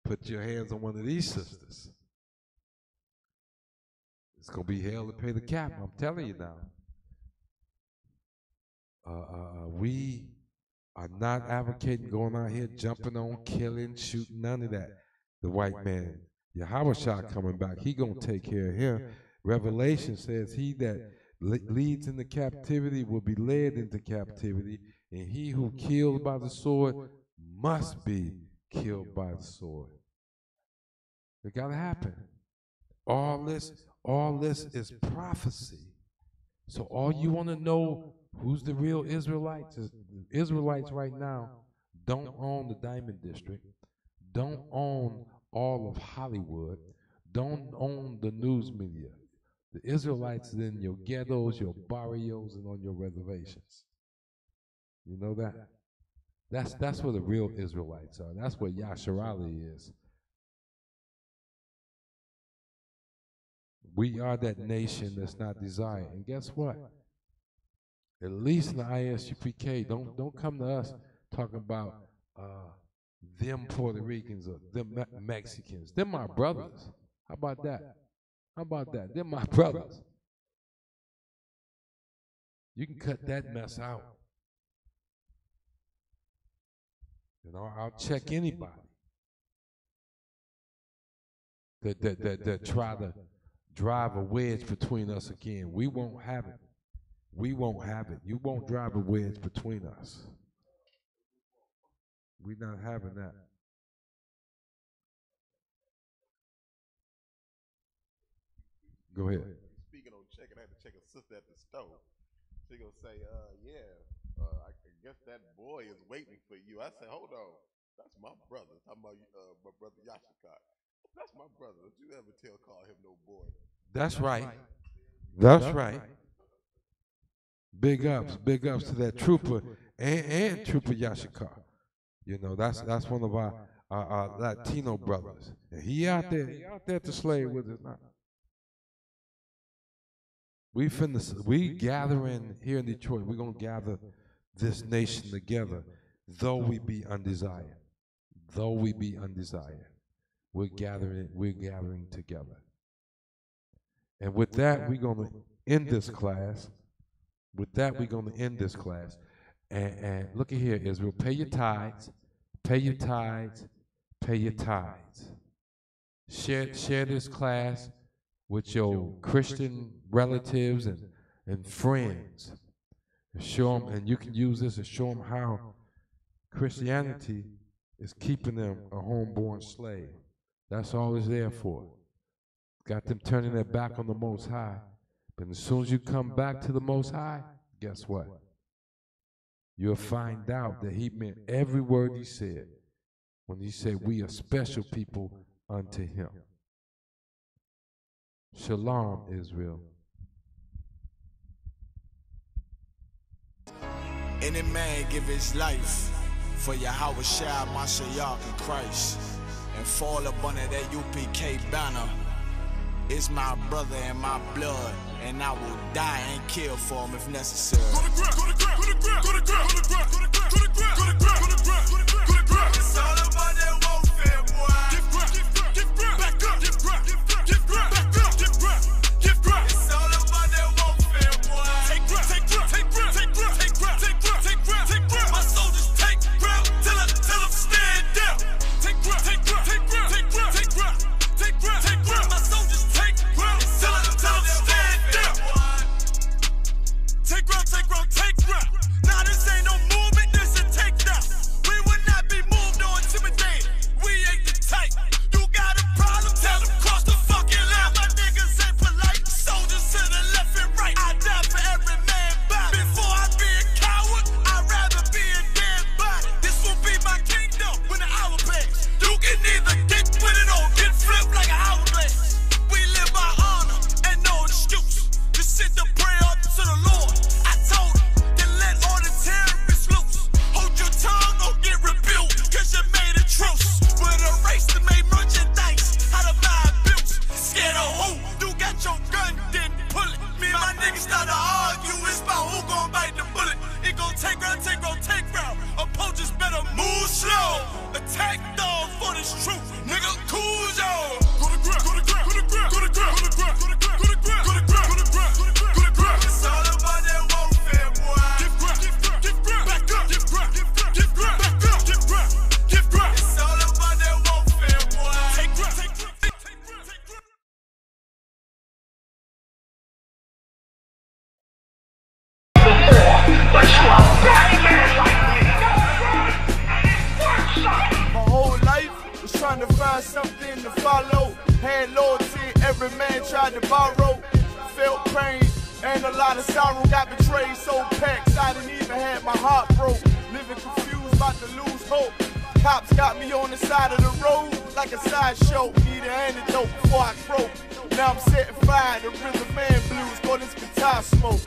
put your hands on one of these sisters. It's going to be hell to pay the cap, I'm telling you now. We are not advocating going out here jumping on, killing, shooting, none of that. The white man, Yahushua coming back, he going to take care of him. Revelation says he that leads into captivity will be led into captivity, and he who kills by the sword must be killed by the sword. It got to happen. All this is prophecy. So all you want to know who's the real Israelites? The Israelites right now don't own the Diamond District, don't own all of Hollywood, don't own the news media. The Israelites is in your ghettos, your barrios, and on your reservations. You know that? That's where the real Israelites are. That's where Yasharali is. We are that nation that's not desired. And guess what? At least in the ISUPK, don't come to us talking about them Puerto Ricans or them Mexicans. Them our brothers. How about that? How about that? They're my brothers. You can cut that mess out. You know, I'll check anybody that try to drive a wedge between us again. We won't have it. We won't have it. You won't drive a wedge between us. We're not having that. Go ahead. Speaking on checking, I had to check a sister at the store. She gonna say, I guess that boy is waiting for you. I said, hold on, that's my brother. Talking about my brother Isupk. That's my brother. Don't you ever call him no boy? That's right. That's right. Big ups to that trooper and Trooper Isupk. You know, that's one of our Latino brothers. And he out there to slay with us now. We gathering here in Detroit. We're gonna gather this nation together, though we be undesired. Though we be undesired, we're gathering together. And with that, we're gonna end this class. And look at here, Israel. Pay your tithes. Pay your tithes. Pay your tithes. Share this class with your Christian relatives and friends. And show them, and you can use this to show them how Christianity is keeping them a homeborn slave. That's all it's there for. Got them turning their back on the Most High. But as soon as you come back to the Most High, guess what? You'll find out that he meant every word he said when he said we are special people unto him. Shalom, Israel. Any man give his life for Yahweh Shai, Mashiach, and Christ, and fall up under that UPK banner, is my brother and my blood, and I will die and kill for him if necessary. It's all about that warfare, boy. Back up, back up. It's all about that warfare, boy. Take grip. My soldiers take grip till them stand down. Take grip. My soldiers take grip till them stand down. Take grip. Nah, this ain't no movement, this a takedown. We will not be moved or intimidated. We ain't the type. You got a problem, tell them cross the fucking line. My niggas ain't polite. Soldiers to the left and right. I die for every man body. Before I be a coward, I'd rather be a dead body. This will be my kingdom when the hour pass. You can either get with it or get flipped like an hourglass. We live by honor and no excuse. Just sit to pray up to the Lord. I told him, then let all the terrorists loose. Hold your tongue or get rebuked, cause you made a truce. With a race that made merchandise out of my abuse. Scared of who? You got your gun, then pull it. Me and my niggas start to argue, it's about who gon' bite the bullet. It gon' take round. Opponents better move slow. Attack dog for this truth. Nigga, cool yo. Go to grip. It's all about that warfare, boy. Give grip. Back up. Give grip. It's all about that warfare, boy. Take grip. But you a bad man like me. My whole life was trying to find something to follow. Had loyalty, every man tried to borrow. Felt pain and a lot of sorrow. Got betrayed, sold packs. I didn't even have my heart broke. Living confused, about to lose hope. Cops got me on the side of the road like a sideshow. Need an antidote before I croak. Now I'm setting fire to rhythm man blues for this guitar smoke.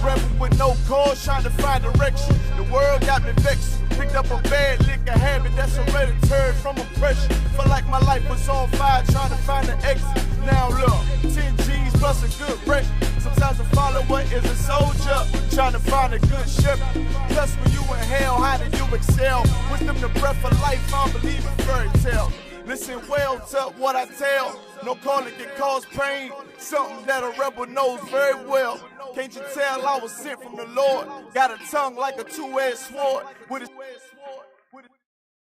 Rebel with no cause, trying to find direction. The world got me vexed. Picked up a bad liquor habit that's hereditary from oppression. Felt like my life was on fire, trying to find an exit. Now look, 10 G's plus a good break. Sometimes a follower is a soldier, trying to find a good shepherd. Plus when you in hell, how do you excel? Wisdom the breath of life, I don't believe in fairy tale. Listen well to what I tell. No calling can cause pain, something that a rebel knows very well. Can't you tell I was sent from the Lord? Got a tongue like a two-edged sword with a